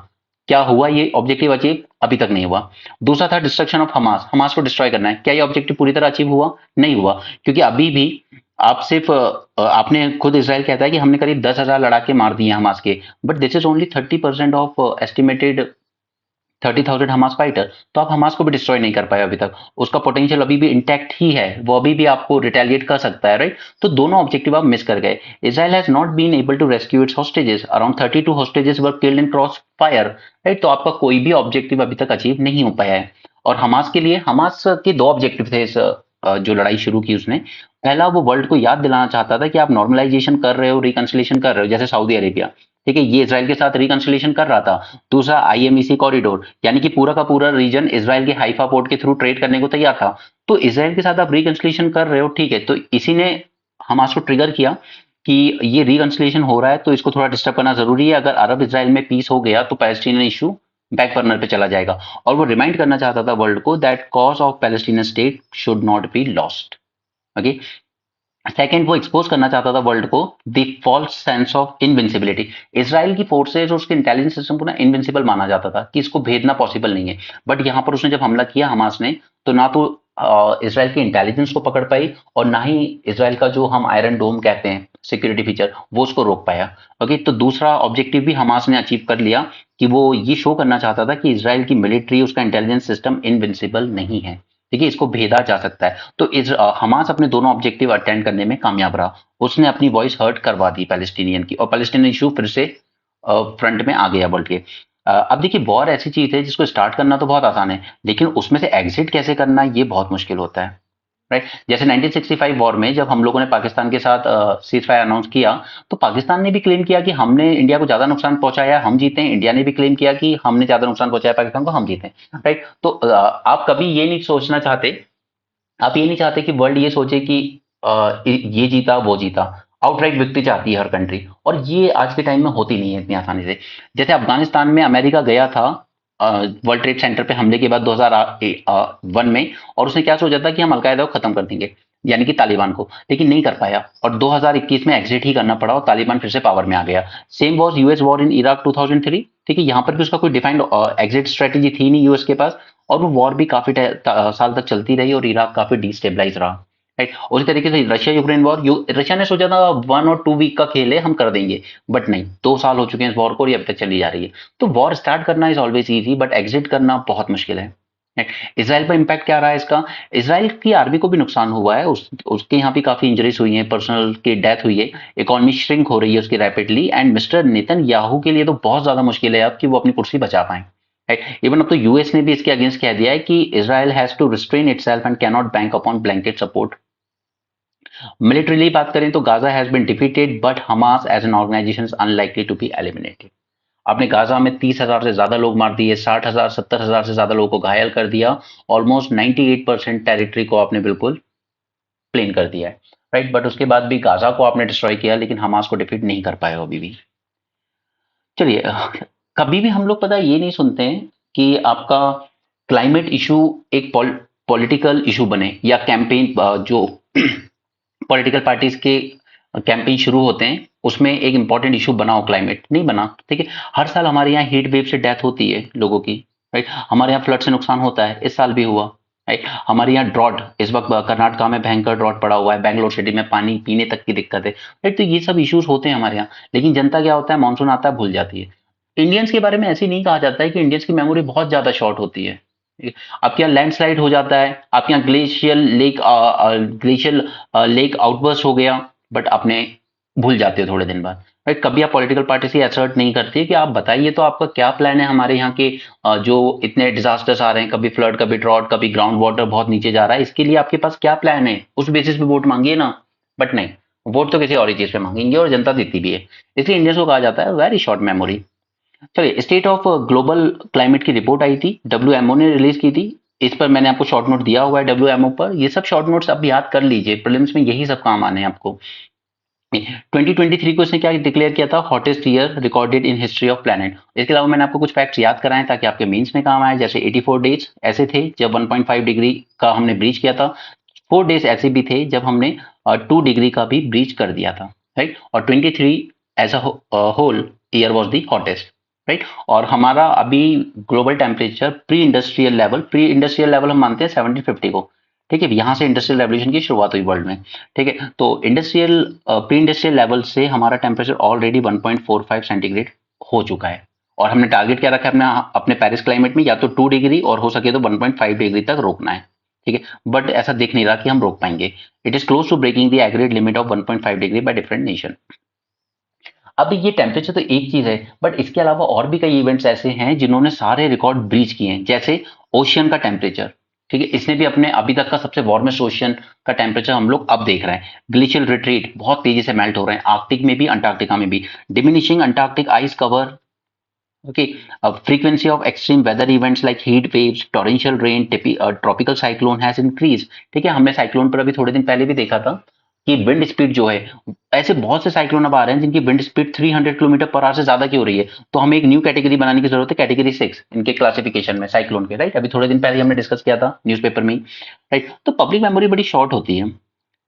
क्या हुआ ये ऑब्जेक्टिव अचीव? अभी तक नहीं हुआ। दूसरा था डिस्ट्रक्शन ऑफ हमास, हमास को डिस्ट्रॉय करना है। क्या ये ऑब्जेक्टिव पूरी तरह अचीव हुआ? नहीं हुआ, क्योंकि अभी भी आप सिर्फ आपने खुद इसराइल कहता है कि हमने करीब 10,000 लड़ाके मार दिए हमास के, but this is only 30% of estimated 30,000 Hamas fighter. तो आप हमास को भी डिस्ट्रॉय नहीं कर पाए अभी तक, उसका पोटेंशियल अभी भी इंटैक्ट ही है, वो अभी भी आपको रिटेलिएट कर सकता है, राइट। तो दोनों ऑब्जेक्टिव आप मिस कर गए। Israel has not been able to rescue its hostages, around 32 hostages were killed in cross fire, right. तो आपका कोई भी ऑब्जेक्टिव अभी तक अचीव नहीं हो पाया है। और हमास के लिए, हमास के दो ऑब्जेक्टिव थे इस जो लड़ाई शुरू की उसने। पहला, वो वर्ल्ड को याद दिलाना चाहता था कि आप नॉर्मलाइजेशन कर रहे हो, रिकंसिलेशन कर रहे हो, जैसे सऊदी अरेबिया, ठीक है, ये इजराइल के साथ रिकंसिलेशन कर रहा था। दूसरा, आईएमईसी कॉरिडोर, यानी कि पूरा का पूरा रीजन इजराइल के हाइफा पोर्ट के थ्रू ट्रेड करने को तैयार था। तो इजराइल के साथ आप रिकंसिलेशन कर रहे हो, ठीक है, तो इसी ने हमास को ट्रिगर किया कि ये रिकंसिलेशन हो रहा है तो इसको थोड़ा डिस्टर्ब करना जरूरी है। अगर अरब इजराइल में पीस हो गया तो पैलेस्टीनियन इशू बैक बर्नर पे चला जाएगा। और वो रिमाइंड करना चाहता था वर्ल्ड को that cause of Palestinian state should not be lost. Okay, second, वो एक्सपोज करना चाहता था वर्ल्ड को the false sense of invincibility. Israel की फोर्सेज और उसके इंटेलिजेंस सिस्टम को ना इनविंसिबल माना जाता था कि इसको भेदना पॉसिबल नहीं है। बट यहाँ पर उसने जब हमला किया हमास ने, तो ना तो इसराइल की इंटेलिजेंस को पकड़ पाई और ना ही इसराइल का जो हम आयरन डोम कहते हैं सिक्योरिटी फीचर वो उसको रोक पाया। ओके, तो दूसरा ऑब्जेक्टिव भी हमास ने अचीव कर लिया कि वो ये शो करना चाहता था कि इसराइल की मिलिट्री उसका इंटेलिजेंस सिस्टम इनविंसिबल नहीं है। ठीक है, इसको भेदा जा सकता है। तो हमास अपने दोनों ऑब्जेक्टिव अटेंड करने में कामयाब रहा। उसने अपनी वॉइस हर्ट करवा दी पैलेस्टीनियन की और पैलेस्टीनियन इशू फिर से फ्रंट में आ गया वर्ल्ड के। अब देखिए, वॉर ऐसी चीज है जिसको स्टार्ट करना तो बहुत आसान है, लेकिन उसमें से एग्जिट कैसे करना ये बहुत मुश्किल होता है। राइट, जैसे 1965 वॉर में जब हम लोगों ने पाकिस्तान के साथ सीज फायर अनाउंस किया, तो पाकिस्तान ने भी क्लेम किया कि हमने इंडिया को ज्यादा नुकसान पहुंचाया, हम जीते हैं। इंडिया ने भी क्लेम किया कि हमने ज्यादा नुकसान पहुंचाया पाकिस्तान को, हम जीते हैं। राइट, तो आप कभी ये नहीं सोचना चाहते, आप ये नहीं चाहते कि वर्ल्ड ये सोचे कि ये जीता वो जीता। आउटराइट विक्ट्री चाहती है हर कंट्री, और ये आज के टाइम में होती नहीं है इतनी आसानी से। जैसे अफगानिस्तान में अमेरिका गया था वर्ल्ड ट्रेड सेंटर पे हमले के बाद 2001 में, और उसने क्या सोचा था कि हम अलकायदा को खत्म कर देंगे, यानी कि तालिबान को, लेकिन नहीं कर पाया और 2021 में एग्जिट ही करना पड़ा और तालिबान फिर से पावर में आ गया। Same was US war in Iraq 2003। ठीक है, यहाँ पर भी उसका कोई डिफाइंड एग्जिट स्ट्रेटेजी थी नहीं यूएस के पास, और वो वॉर भी काफी साल तक चलती रही और इराक काफी डिस्टेबलाइज रहा। राइट, उसी तरीके से रशिया यूक्रेन वॉर, रशिया ने सोचा था 1 और 2 वीक का खेल है, हम कर देंगे, बट नहीं, 2 साल हो चुके हैं इस वॉर को और ये अब तक चली जा रही है। तो वॉर स्टार्ट करना is always easy, but exit करना बहुत मुश्किल है। इसराइल पर इम्पैक्ट क्या रहा है इसका? इसराइल की आर्मी को भी नुकसान हुआ है, उसके यहाँ भी काफी इंजरीज हुई हैं, पर्सनल की डेथ हुई है, इकोनॉमी श्रिंक हो रही है उसकी रैपिडली, एंड मिस्टर नेतन्याहू के लिए तो बहुत ज्यादा मुश्किल है अब कि वो अपनी कुर्सी बचा पाए। राइट, इवन अब तो यूएस ने भी इसके अगेंस्ट कह दिया है कि Israel has to restrain itself and cannot bank upon blanket support. Militarily बात करें तो Gaza has been defeated, but Hamas as an organisation unlikely to be eliminated. आपने गाजा में 30,000 से ज्यादा लोग मार दिए, 60,000 70,000 से ज्यादा लोगों को घायल कर दिया, ऑलमोस्ट 98% टेरिटरी को आपने बिल्कुल प्लेन कर दिया है। राइट, बट उसके बाद भी गाजा को आपने डिस्ट्रॉय किया, लेकिन हमास को डिफीट नहीं कर पाए हो अभी भी। चलिए, कभी भी हम लोग पता ये नहीं सुनते हैं कि आपका क्लाइमेट इशू एक पॉलिटिकल इशू बने, या कैंपेन जो पॉलिटिकल पार्टीज के कैंपेन शुरू होते हैं उसमें एक इंपॉर्टेंट इशू बना हो, क्लाइमेट नहीं बना। ठीक है, हर साल हमारे यहाँ हीट वेव से डेथ होती है लोगों की। राइट, हमारे यहाँ फ्लड से नुकसान होता है, इस साल भी हुआ। राइट, हमारे यहाँ ड्रॉट, इस वक्त कर्नाटका में भयंकर ड्रॉट पड़ा हुआ है, बैंगलोर सिटी में पानी पीने तक की दिक्कत है। राइट, तो ये सब इश्यूज होते हैं हमारे यहाँ, लेकिन जनता क्या होता है, मानसून आता है भूल जाती है। इंडियंस के बारे में ऐसे नहीं कहा जाता है कि इंडियंस की मेमोरी बहुत ज्यादा शॉर्ट होती है। आपके यहाँ लैंडस्लाइड हो जाता है, आपके यहाँ ग्लेशियल लेक आउटबर्स्ट हो गया, बट आपने भूल जाते हो थोड़े दिन बाद। राइट, कभी आप पॉलिटिकल पार्टी से असर्ट नहीं करती कि आप बताइए तो आपका क्या प्लान है हमारे यहाँ के जो इतने डिजास्टर्स आ रहे हैं, कभी फ्लड, कभी ड्रॉट, कभी ग्राउंड वाटर बहुत नीचे जा रहा है, इसके लिए आपके पास क्या प्लान है, उस बेसिस पे वोट मांगिए ना। बट नहीं, वोट तो किसी और ही चीज पे मांगेंगे और जनता देती भी है। इसलिए इंडियंस को कहा जाता है वेरी शॉर्ट मेमोरी। चलिए, स्टेट ऑफ ग्लोबल क्लाइमेट की रिपोर्ट आई थी, डब्ल्यूएमओ ने रिलीज की थी। इस पर मैंने आपको शॉर्ट नोट दिया हुआ है डब्ल्यूएमओ पर, ये सब शॉर्ट नोट्स आप याद कर लीजिए, प्रीलिम्स में यही सब काम आने हैं आपको। 2023 को इसने क्या डिक्लेयर किया था, hottest year recorded in history of planet. इसके अलावा मैंने आपको कुछ फैक्ट्स याद कराए ताकि आपके मेंस में काम आए, जैसे 84 डेज ऐसे थे जब 1.5 डिग्री का हमने ब्रीच किया था, 4 डेज ऐसे भी थे जब हमने 2 डिग्री का भी ब्रीच कर दिया था। राइट, और 23 as a whole year was the hottest. Right, और हमारा अभी global temperature pre industrial level हम मानते हैं 1750 को। ठीक है, यहाँ से इंडस्ट्रियल रेवोल्यूशन की शुरुआत हुई वर्ल्ड में। ठीक है, तो प्री इंडस्ट्रियल लेवल से हमारा टेम्परेचर ऑलरेडी 1.45 सेंटीग्रेड हो चुका है, और हमने टारगेट क्या रखा है अपने अपने पेरिस क्लाइमेट में, या तो 2 डिग्री और हो सके तो 1.5 डिग्री तक रोकना है। ठीक है, बट ऐसा दिख नहीं रहा कि हम रोक पाएंगे। It is close to breaking the agreed limit of 1.5 degree by different nation. अब ये टेम्परेचर तो एक चीज है, बट इसके अलावा और भी कई इवेंट्स ऐसे हैं जिन्होंने सारे रिकॉर्ड ब्रीच किए हैं, जैसे ओशियन का टेम्परेचर। ठीक है, इसने भी अपने अभी तक का सबसे वार्मेस्ट ओशियन का टेम्परेचर हम लोग अब देख रहे हैं। ग्लेशियल रिट्रीट, बहुत तेजी से मेल्ट हो रहे हैं, आर्कटिक में भी अंटार्कटिका में भी। Diminishing Antarctic ice cover. Okay, frequency of extreme weather events like heat waves, torrential rain, tropical cyclone has increase. ठीक है, हमने साइक्लोन पर अभी थोड़े दिन पहले भी देखा था कि विंड स्पीड जो है, ऐसे बहुत से साइक्लोन अब आ रहे हैं जिनकी wind speed 300 kilometre per hour से ज्यादा की हो रही है। तो हमें एक न्यू कैटेगरी बनाने की जरूरत है, कैटेगरी 6 इनके क्लासिफिकेशन में साइक्लोन के। राइट, अभी थोड़े दिन पहले हमने डिस्कस किया था न्यूज़पेपर में। राइट, तो पब्लिक मेमोरी बड़ी शॉर्ट होती है।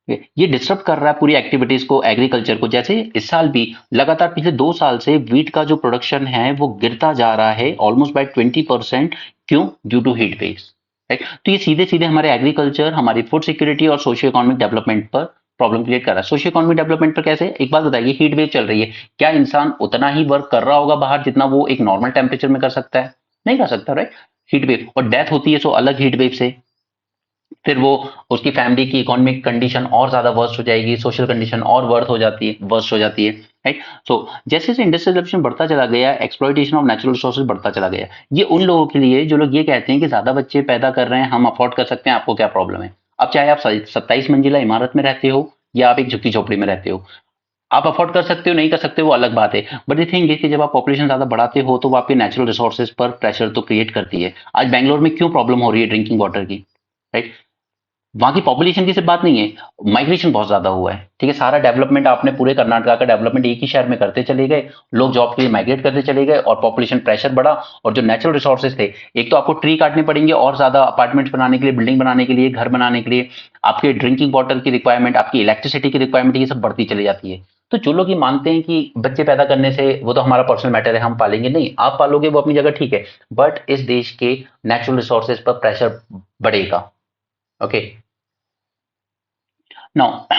ये डिस्टर्ब कर रहा है पूरी एक्टिविटीज को, एग्रीकल्चर को। जैसे इस साल भी लगातार पिछले 2 साल से वीट का जो प्रोडक्शन है वो गिरता जा रहा है ऑलमोस्ट बाय 20%। क्यों? Due to heat waves. Right. तो ये सीधे सीधे हमारे एग्रीकल्चर, हमारी फूड सिक्योरिटी और सोशियो इकोनॉमिक डेवलपमेंट पर प्रॉब्लम क्रिएट कर रहा है। सोशियो इकोनॉमिक डेवलपमेंट पर कैसे, एक बात बताइए, हीट वेव चल रही है, क्या इंसान उतना ही वर्क कर रहा होगा बाहर जितना वो एक नॉर्मल टेम्परेचर में कर सकता है? नहीं कर सकता, राइट। हीट वेव, और डेथ होती है सो अलग हीट वेव से, फिर वो उसकी फैमिली की इकोनॉमिक कंडीशन और ज्यादा वर्स्ट हो जाएगी, सोशल कंडीशन और वर्स्ट हो जाती है, राइट। सो जैसे जैसे इंडस्ट्रियल रेवोल्यूशन बढ़ता चला गया, एक्सप्लॉइटेशन ऑफ नेचुरल रिसोर्सेज बढ़ता चला गया, ये उन लोगों के लिए जो लोग ये कहते हैं कि ज्यादा बच्चे पैदा कर रहे हैं, हम अफोर्ड कर सकते हैं, आपको क्या प्रॉब्लम है? अब चाहे आप 27 मंजिला इमारत में रहते हो या आप एक झुग्गी झोपड़ी में रहते हो, आप अफोर्ड कर सकते हो नहीं कर सकते हो वो अलग बात है, बट द थिंग इज कि जब आप पॉपुलेशन ज्यादा बढ़ाते हो तो वो आपके नेचुरल रिसोर्सेज पर प्रेशर तो क्रिएट करती है। आज बैंगलोर में क्यों प्रॉब्लम हो रही है ड्रिंकिंग वाटर की, राइट? वहां की पॉपुलेशन की सिर्फ बात नहीं है, माइग्रेशन बहुत ज्यादा हुआ है, ठीक है। सारा डेवलपमेंट आपने पूरे कर्नाटका का डेवलपमेंट एक ही शहर में करते चले गए, लोग जॉब के लिए माइग्रेट करते चले गए और पॉपुलेशन प्रेशर बढ़ा, और जो नेचुरल रिसोर्सेज थे, एक तो आपको ट्री काटने पड़ेंगे और ज्यादा अपार्टमेंट्स बनाने के लिए, बिल्डिंग बनाने के लिए, घर बनाने के लिए, आपके ड्रिंकिंग वाटर की रिक्वायरमेंट, आपकी इलेक्ट्रिसिटी की रिक्वायरमेंट, ये सब बढ़ती चली जाती है। तो जो लोग ये मानते हैं कि बच्चे पैदा करने से वो तो हमारा पर्सनल मैटर है, हम पालेंगे, नहीं, आप पालोगे वो अपनी जगह ठीक है, बट इस देश के नेचुरल रिसोर्सेज पर प्रेशर बढ़ेगा। Okay, now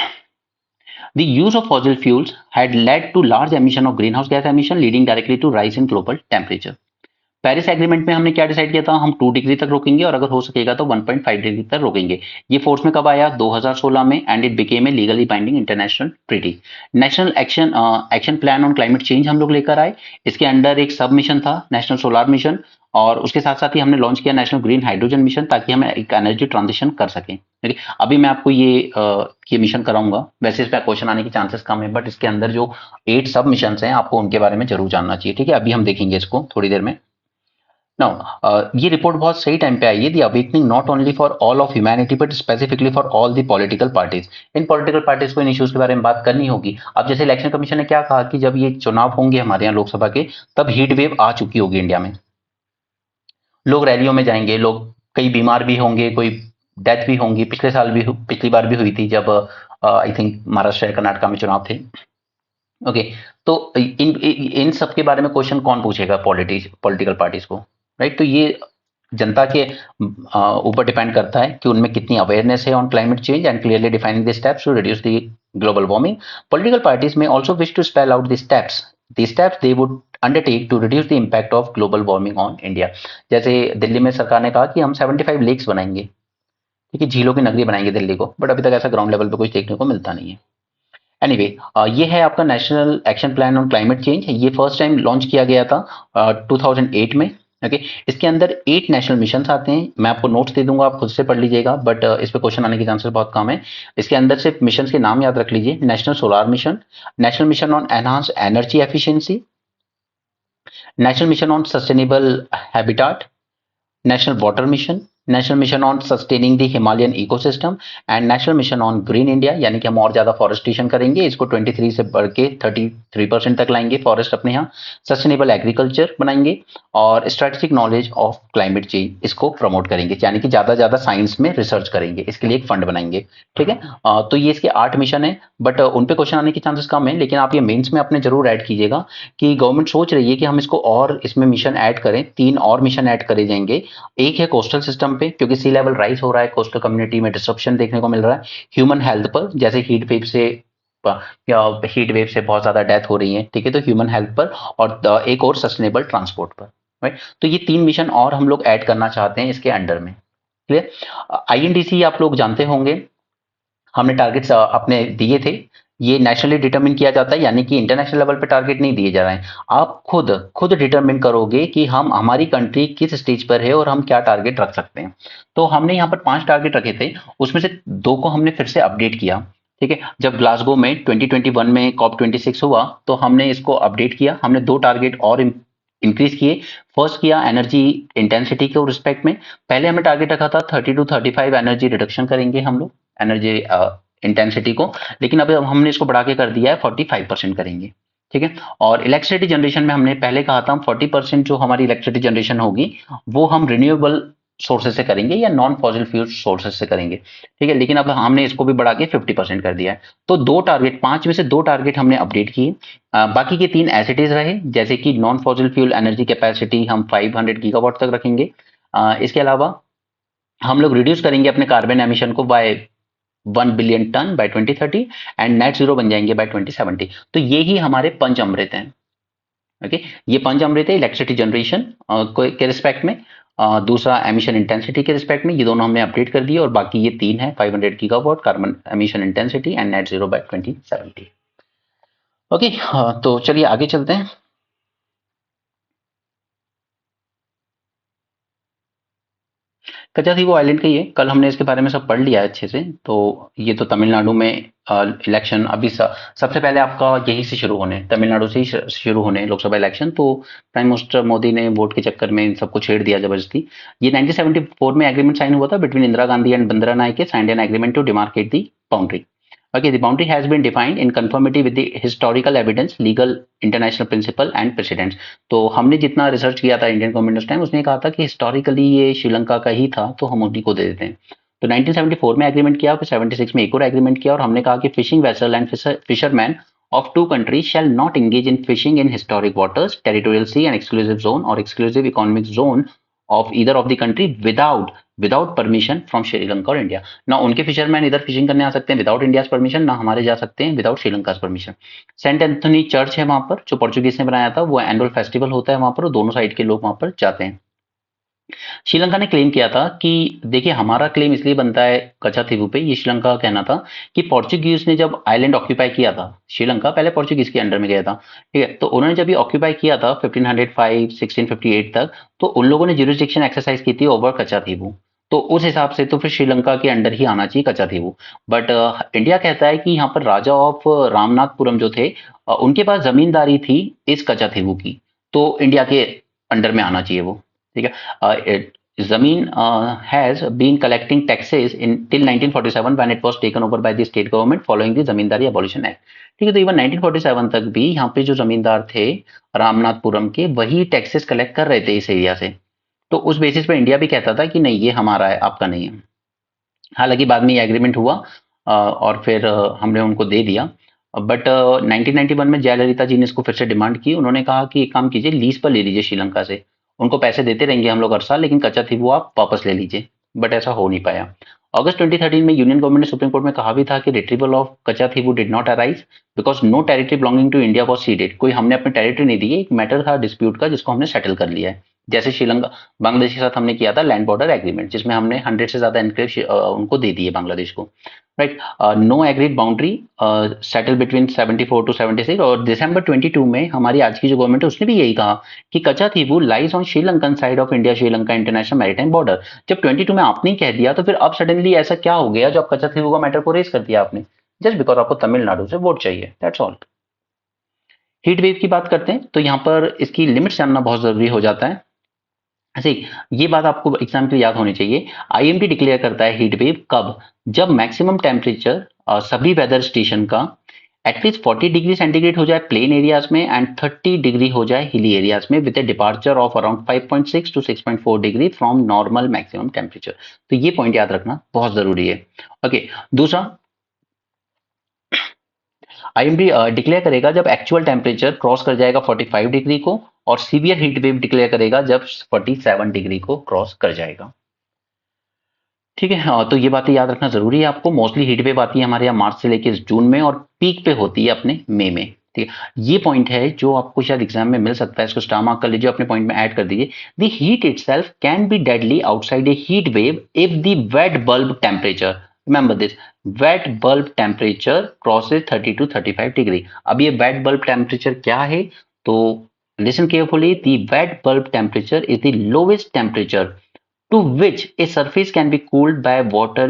the use of fossil fuels had led to large emission of greenhouse gas emission, leading directly to rise in global temperature. Paris agreement में हमने क्या डिसाइड किया था, हम 2 डिग्री तक रोकेंगे और अगर हो सकेगा तो 1.5 डिग्री तक रोकेंगे। ये फोर्स में कब आया? 2016 में, and it became a legally binding international treaty. National action plan on climate change हम लोग लेकर आए, इसके अंडर एक सब मिशन था नेशनल सोलर मिशन, और उसके साथ साथ ही हमने लॉन्च किया नेशनल ग्रीन हाइड्रोजन मिशन, ताकि हम एक एनर्जी ट्रांजिशन कर सकें। ठीक है, अभी मैं आपको ये मिशन कराऊंगा, वैसे इस पर क्वेश्चन आने की चांसेस कम है, बट इसके अंदर जो 8 सब मिशन हैं आपको उनके बारे में जरूर जानना चाहिए, ठीक है। अभी हम देखेंगे इसको थोड़ी देर में। नाउ ये रिपोर्ट बहुत सही टाइम पे आई है, the awakening not only for all of humanity but specifically for all the political parties. इन पॉलिटिकल पार्टीज को इन इश्यूज के बारे में बात करनी होगी। अब जैसे इलेक्शन कमीशन ने क्या कहा कि जब ये चुनाव होंगे हमारे यहाँ लोकसभा के, तब हीट वेव आ चुकी होगी इंडिया में, लोग रैलियों में जाएंगे, लोग कई बीमार भी होंगे, कोई डेथ भी होंगी, पिछले साल भी, पिछली बार भी हुई थी जब आई थिंक महाराष्ट्र या कर्नाटका में चुनाव थे। ओके, तो इन सब के बारे में क्वेश्चन कौन पूछेगा? पॉलिटिकल पार्टीज को, राइट। तो ये जनता के ऊपर डिपेंड करता है कि उनमें कितनी अवेयरनेस है on climate change and clearly defining the steps to reduce the global warming. Political parties may also wish to spell out the steps they would undertake to reduce the impact of global warming on India. जैसे दिल्ली में सरकार ने कहा कि हम 75 lakes बनाएंगे, ठीक है, झीलों की नगरी बनाएंगे दिल्ली को, बट अभी तक ऐसा ग्राउंड लेवल पे कुछ देखने को मिलता नहीं है। एनीवे ये है आपका national action plan on climate change, ये फर्स्ट टाइम लॉन्च किया गया था 2008 में। ओके, इसके अंदर 8 नेशनल मिशन आते हैं, मैं आपको नोट्स दे दूंगा, आप खुद से पढ़ लीजिएगा, बट इस पे क्वेश्चन आने के चांसेस बहुत कम है। इसके अंदर सिर्फ मिशन के नाम याद रख लीजिए, national solar mission, national mission on enhance energy efficiency, national mission on sustainable habitat, national water mission, national mission on sustaining the Himalayan ecosystem, and national mission on green India, यानी कि हम और ज्यादा फॉरेस्टेशन करेंगे, इसको 23 से बढ़ के 33% तक लाएंगे फॉरेस्ट अपने यहाँ, सस्टेनेबल एग्रीकल्चर बनाएंगे, और strategic knowledge of climate change इसको प्रमोट करेंगे, यानी कि ज्यादा ज्यादा साइंस में रिसर्च करेंगे, इसके लिए एक फंड बनाएंगे, ठीक है। तो ये इसके 8 मिशन है, बट उन पे क्वेश्चन आने की चांसेस कम है, लेकिन आप ये मेंस में अपने जरूर ऐड कीजिएगा कि गवर्नमेंट सोच रही है कि हम इसको और इसमें मिशन ऐड करें, 3 और मिशन ऐड करे जाएंगे। एक है कोस्टल सिस्टम पे, क्योंकि सी लेवल राइज हो रहा है, कोस्टल कम्युनिटी में डिस्ट्रप्शन देखने को मिल रहा है। ह्यूमन हेल्थ पर, जैसे हीट वेव से या हीट वेव से बहुत ज्यादा डेथ हो रही है, ठीक है, तो ह्यूमन हेल्थ पर, और एक और सस्टेनेबल ट्रांसपोर्ट पर, राइट। तो ये 3 मिशन और हम लोग ऐड करना चाहते हैं इसके अंडर में, क्लियर। आईएनडीसी आप लोग जानते होंगे, हमने टारगेट्स अपने दिए थे, ये नेशनली डिटरमिन किया जाता है, यानी कि इंटरनेशनल लेवल पे टारगेट नहीं दिए जा रहे हैं, आप खुद खुद डिटरमिन करोगे कि हम, हमारी कंट्री किस स्टेज पर है और हम क्या टारगेट रख सकते हैं। तो हमने यहाँ पर 5 टारगेट रखे थे, उसमें से 2 को हमने फिर से अपडेट किया, ठीक है। जब ग्लासगो में 2021 में COP26 हुआ तो हमने इसको अपडेट किया, हमने 2 टारगेट और इंक्रीज किए। फर्स्ट किया एनर्जी इंटेंसिटी के रिस्पेक्ट में, पहले हमें टारगेट रखा था 30 to 35 एनर्जी रिडक्शन करेंगे हम लोग एनर्जी इंटेंसिटी को, लेकिन अब हमने इसको बढ़ा के कर दिया है 45% करेंगे, ठीक है। और इलेक्ट्रिसिटी जनरेशन में हमने पहले कहा था हम 40% जो हमारी इलेक्ट्रिसिटी जनरेशन होगी वो हम रिन्यूएबल सोर्सेज से करेंगे या नॉन फॉसिल फ्यूल सोर्सेज से करेंगे, ठीक है, लेकिन अब हमने इसको भी बढ़ा के 50% कर दिया है। तो 2 टारगेट, 5 में से 2 टारगेट हमने अपडेट किए, बाकी के 3 एज इट इज रहे, जैसे कि non fossil fuel energy capacity हम 500 गीगावाट तक रखेंगे। इसके अलावा हम लोग रिड्यूस करेंगे अपने कार्बन एमिशन को by 1 billion ton by 2030 and net zero बन जाएंगे बाय 2070। तो ये ही हमारे पंच अमृत हैं। ओके, ये पंच अमृत है इलेक्ट्रिसिटी जनरेशन के रिस्पेक्ट में, दूसरा एमिशन इंटेंसिटी के रिस्पेक्ट में, ये दोनों हमने अपडेट कर दिए, और बाकी ये तीन है 500 gigawatt carbon emission intensity and net zero by 2070। Okay, तो चलिए आगे चलते हैं। कचाथीवो आइलैंड का ही है, कल हमने इसके बारे में सब पढ़ लिया है अच्छे से। तो ये तो तमिलनाडु में इलेक्शन अभी सबसे पहले आपका यहीं से शुरू होने, तमिलनाडु से ही शुरू होने लोकसभा इलेक्शन। तो प्राइम मिनिस्टर मोदी ने वोट के चक्कर में इन सबको छेड़ दिया जबरदस्ती। ये 1974 में एग्रीमेंट साइन हुआ था between Indira Gandhi and Bandaranaike, signed an agreement to demarcate the boundary. Okay, the boundary has been defined in conformity with the historical evidence, legal international principle and precedents। तो हमने जितना रिसर्च किया था इंडियन गवर्नमेंट उस time, उसने कहा था कि हिस्टोरिकली ये श्रीलंका का ही था, तो हम उन्हीं को दे देते हैं। तो 1974 में एग्रीमेंट किया, फिर 76 में एक और एग्रीमेंट किया, और हमने कहा कि fishing vessel and fisherman of two countries shall not engage in fishing in historic waters, territorial sea and exclusive zone or exclusive economic zone of either of the country without permission from Sri Lanka और India. ना उनके fisherman इधर fishing करने आ सकते हैं without India permission, ना हमारे जा सकते हैं without Sri Lanka permission. Saint Anthony church है वहां पर, जो पोर्चुगीज ने बनाया था, वो एनुअल फेस्टिवल होता है वहां पर, दोनों साइड के लोग वहां पर जाते हैं। श्रीलंका ने क्लेम किया था कि देखिए, हमारा क्लेम इसलिए बनता है कचाथीवू पे, ये श्रीलंका का कहना था कि पोर्चुगीज ने जब आइलैंड ऑक्यूपाई किया था, श्रीलंका पहले पोर्चुगीज के अंडर में गया था, ठीक है, तो उन्होंने जब ये ऑक्यूपाई किया था 1505 1658 तक, तो उन लोगों ने ज्यूरिसडिक्शन एक्सरसाइज की थी ओवर कचाथीवू। तो उस हिसाब से तो फिर श्रीलंका के अंडर ही आना चाहिए कचाथीवू। बट इंडिया कहता है कि यहाँ पर राजा ऑफ रामनाथपुरम जो थे, उनके पास जमींदारी थी इस कचाथीवू की, तो इंडिया के अंडर में आना चाहिए वो। ठीक है, Zameen has been collecting taxes in till 1947 when it was taken over by the state government following the zamindari abolition act। ठीक है, तो इवन 1947 तक भी यहाँ पे जो जमींदार थे रामनाथपुरम के, वही टैक्सेस कलेक्ट कर रहे थे इस एरिया से। तो उस बेसिस पे इंडिया भी कहता था कि नहीं, ये हमारा है, आपका नहीं है। हालांकि बाद में ये एग्रीमेंट हुआ, और फिर हमने उनको दे दिया। बट 1991 में जयललिता जी ने इसको फिर से डिमांड की। उन्होंने कहा कि एक काम कीजिए, लीज पर ले लीजिए श्रीलंका से, उनको पैसे देते रहेंगे हम लोग हर साल, लेकिन कच्चा थी वो आप वापस ले लीजिए। बट ऐसा हो नहीं पाया। अगस्त 2013 में यूनियन गवर्नमेंट ने सुप्रीम कोर्ट में कहा भी था कि रिट्रीवल ऑफ कच्चा थी वो did not arise because no territory belonging to India was ceded. कोई हमने अपनी टेरिटरी नहीं दी है, एक मैटर था डिस्प्यूट का जिसको हमने सेटल कर लिया है। जैसे श्रीलंका बांग्लादेश के साथ हमने किया था लैंड बॉर्डर एग्रीमेंट, जिसमें हमने 100 से ज्यादा एनक्लेव उनको दे दिए बांग्लादेश को। Right, no agreed boundary settle between 74 to 76। और दिसंबर 22 में हमारी आज की जो गवर्नमेंट है उसने भी यही कहा कि कचाथीवू lies on Sri Lankan side of India Sri Lanka international maritime border. जब 22 में आपने कह दिया, तो फिर अब सडनली ऐसा क्या हो गया जो आप कचाथीवू का मैटर को रेज कर दिया आपने, जस्ट बिकॉज आपको तमिलनाडु से वोट चाहिए, दैट्स ऑल। हीट वेव की बात करते हैं, तो यहाँ पर इसकी लिमिट्स जानना बहुत जरूरी हो जाता है। ऐसे ये बात आपको एग्जाम के लिए याद होनी चाहिए। आईएमडी डिक्लेयर करता है हीट वेव कब, जब मैक्सिमम टेम्परेचर सभी वेदर स्टेशन का एटलीस्ट 40 डिग्री सेंटीग्रेड हो जाए प्लेन एरियाज में एंड 30 डिग्री हो जाए हिली एरियाज में with a departure of around 5.6 to 6.4 degree from normal maximum temperature. तो ये पॉइंट याद रखना बहुत जरूरी है। ओके, दूसरा, आईएमडी डिक्लेयर करेगा जब एक्चुअल टेम्परेचर क्रॉस कर जाएगा 45 डिग्री को, और सीवियर हीट वेव डिक्लेयर करेगा जब 47 डिग्री को क्रॉस कर जाएगा। ठीक है, हाँ, तो ये बातें याद रखना जरूरी है आपको। मोस्टली हीट वेव आती है हमारे यहाँ मार्च से लेकर जून में, और पीक पे होती है अपने मई में। ठीक है, ये पॉइंट है जो आपको शायद एग्जाम में मिल सकता है, इसको स्टार मार्क कर लीजिए, अपने पॉइंट में ऐड कर दीजिए। The heat itself can be deadly outside a heat wave if the wet bulb temperature, remember this, wet bulb temperature crosses 30 to 35 degree. अब ये वेट बल्ब टेम्परेचर क्या है, तो listen carefully, the wet bulb temperature is the lowest temperature to which a surface can be cooled by water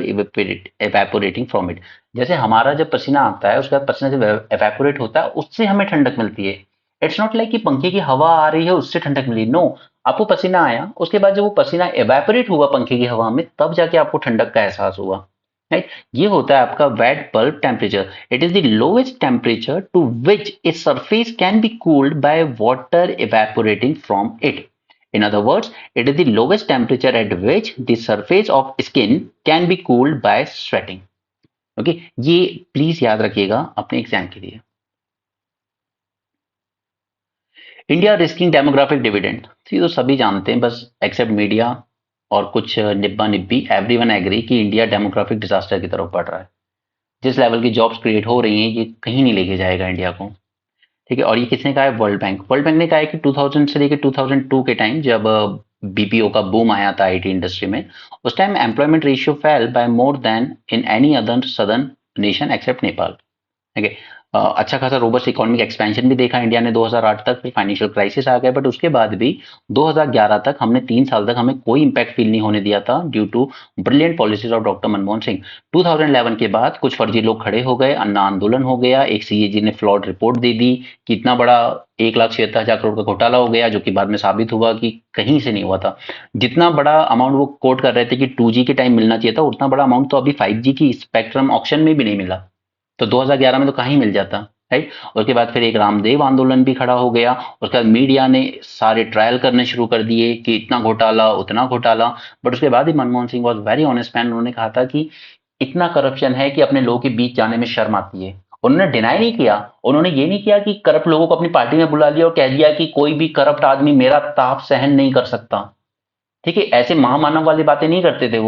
evaporating from it। जैसे हमारा जब पसीना आता है, उसके बाद पसीना जब evaporate होता है, उससे हमें ठंडक मिलती है। इट्स नॉट लाइक कि पंखे की हवा आ रही है उससे ठंडक मिली, नो। आपको पसीना आया, उसके बाद जब वो पसीना evaporate हुआ पंखे की हवा में, तब जाके आपको ठंडक का एहसास हुआ। राइट, ये होता है आपका wet bulb temperature. It is the lowest temperature to which a surface can be cooled by water evaporating from it। In other words, it is the lowest temperature at which the surface of skin can be cooled by sweating। Okay, ये please याद रखिएगा अपने exam के लिए। India risking demographic dividend, ये तो सभी जानते हैं बस एक्सेप्ट मीडिया, और कुछ निब्बा निब्बी एवरीवन एग्री कि इंडिया डेमोग्राफिक डिजास्टर की तरफ बढ़ रहा है। जिस लेवल की जॉब्स क्रिएट हो रही हैं ये कहीं नहीं लेके जाएगा इंडिया को। ठीक है, और ये किसने कहा है? वर्ल्ड बैंक ने कहा है कि 2000 से लेकर 2002 के टाइम जब बीपीओ का बूम आया था आईटी इंडस्ट्री में, उस time employment ratio fell by more than in any other southern nation except Nepal. ठीक है, अच्छा खासा रोबस्ट इकोनॉमिक एक्सपेंशन भी देखा इंडिया ने 2008 तक, फिर फाइनेंशियल क्राइसिस आ गया, बट उसके बाद भी 2011 तक हमने 3 साल तक हमें कोई इंपैक्ट फील नहीं होने दिया था due to brilliant policies of doctor Manmohan Singh. 2011 के बाद कुछ फर्जी लोग खड़े हो गए, अन्ना आंदोलन हो गया, एक सीएजी ने फ्लॉड रिपोर्ट दे दी कि इतना बड़ा 1,76,000 करोड़ का घोटाला हो गया, जो कि बाद में साबित हुआ कि कहीं से नहीं हुआ था। जितना बड़ा अमाउंट वो कोट कर रहे थे कि 2G के टाइम मिलना चाहिए था, उतना बड़ा अमाउंट तो अभी 5G की स्पेक्ट्रम ऑक्शन में भी नहीं मिला। तो 2011 में तो कहीं मिल जाता, राइट। उसके बाद फिर एक रामदेव आंदोलन भी खड़ा हो गया। उसके बाद मीडिया ने सारे ट्रायल करने शुरू कर दिए कि इतना घोटाला उतना घोटाला, बट उसके बाद ही Manmohan Singh was very honest man. उन्होंने कहा था कि इतना करप्शन है कि अपने लोगों के बीच जाने में शर्म आती है। उन्होंने डिनाई नहीं किया, उन्होंने ये नहीं किया कि करप्ट लोगों को अपनी पार्टी में बुला लिया और कह दिया कि कोई भी करप्ट आदमी मेरा ताप सहन नहीं कर सकता। ठीक है, ऐसे महामानव वाली बातें नहीं करते थे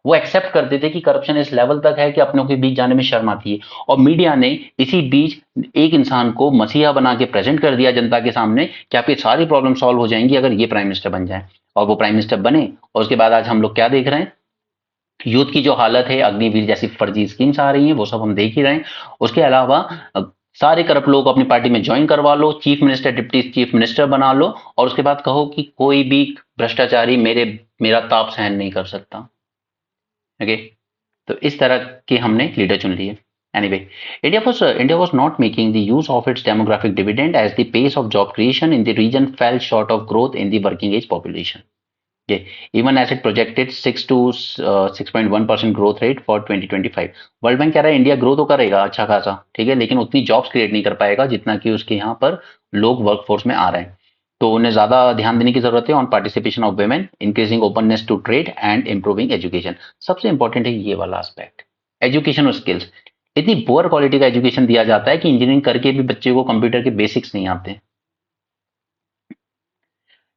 वो एक्सेप्ट करते थे कि करप्शन इस लेवल तक है कि अपनों के बीच जाने में शर्म आती है। और मीडिया ने इसी बीच एक इंसान को मसीहा बना के प्रेजेंट कर दिया जनता के सामने कि आपकी सारी प्रॉब्लम सॉल्व हो जाएंगी अगर ये प्राइम मिनिस्टर बन जाए, और वो प्राइम मिनिस्टर बने। और उसके बाद आज हम लोग क्या देख रहे हैं? यूथ की जो हालत है, अग्निवीर जैसी फर्जी स्कीम्स आ रही हैं, वो सब हम देख ही रहे हैं। उसके अलावा सारे करप्ट लोगों को अपनी पार्टी में ज्वाइन करवा लो, chief minister deputy chief minister बना लो, और उसके बाद कहो कि कोई भी भ्रष्टाचारी मेरा ताप सहन नहीं कर सकता। ओके, तो इस तरह के हमने लीडर चुन लिए। Anyway, India was not making the use of its demographic dividend as the pace of job creation in the region fell short of growth in the working age population. Okay, even as it projected 6 to 6.1% growth rate for 2025. World bank कह रहा है India grow तो करेगा अच्छा खासा, ठीक है, लेकिन उतनी जॉब्स क्रिएट नहीं कर पाएगा जितना कि उसके यहाँ पर लोग वर्कफोर्स में आ रहे हैं। तो उन्हें ज्यादा ध्यान देने की जरूरत है on participation of women, increasing openness to trade and improving education. सबसे इंपॉर्टेंट है ये वाला एस्पेक्ट, एजुकेशन और स्किल्स। इतनी पुअर क्वालिटी का एजुकेशन दिया जाता है कि इंजीनियरिंग करके भी बच्चे को कंप्यूटर के बेसिक्स नहीं आते।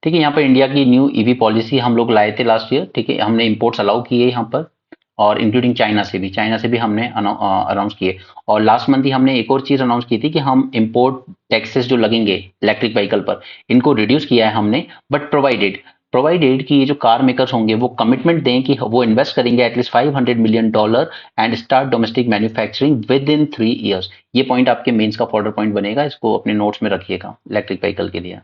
ठीक है, यहाँ पर इंडिया की न्यू ईवी पॉलिसी हम लोग लाए थे लास्ट ईयर। ठीक है, हमने इंपोर्ट्स अलाउ किए यहाँ पर, और इंक्लूडिंग चाइना से भी हमने अनाउंस किए। और लास्ट मंथ ही हमने एक और चीज अनाउंस की थी कि हम इंपोर्ट टैक्सेस जो लगेंगे इलेक्ट्रिक व्हीकल पर, इनको रिड्यूस किया है हमने, बट प्रोवाइडेड कि ये जो कार मेकर्स होंगे वो कमिटमेंट दें कि वो इन्वेस्ट करेंगे at least $500 million and start domestic manufacturing with in 3 years। ये पॉइंट आपके मेंस का फॉर्डर पॉइंट बनेगा, इसको अपने नोट्स में रखिएगा इलेक्ट्रिक व्हीकल के लिए।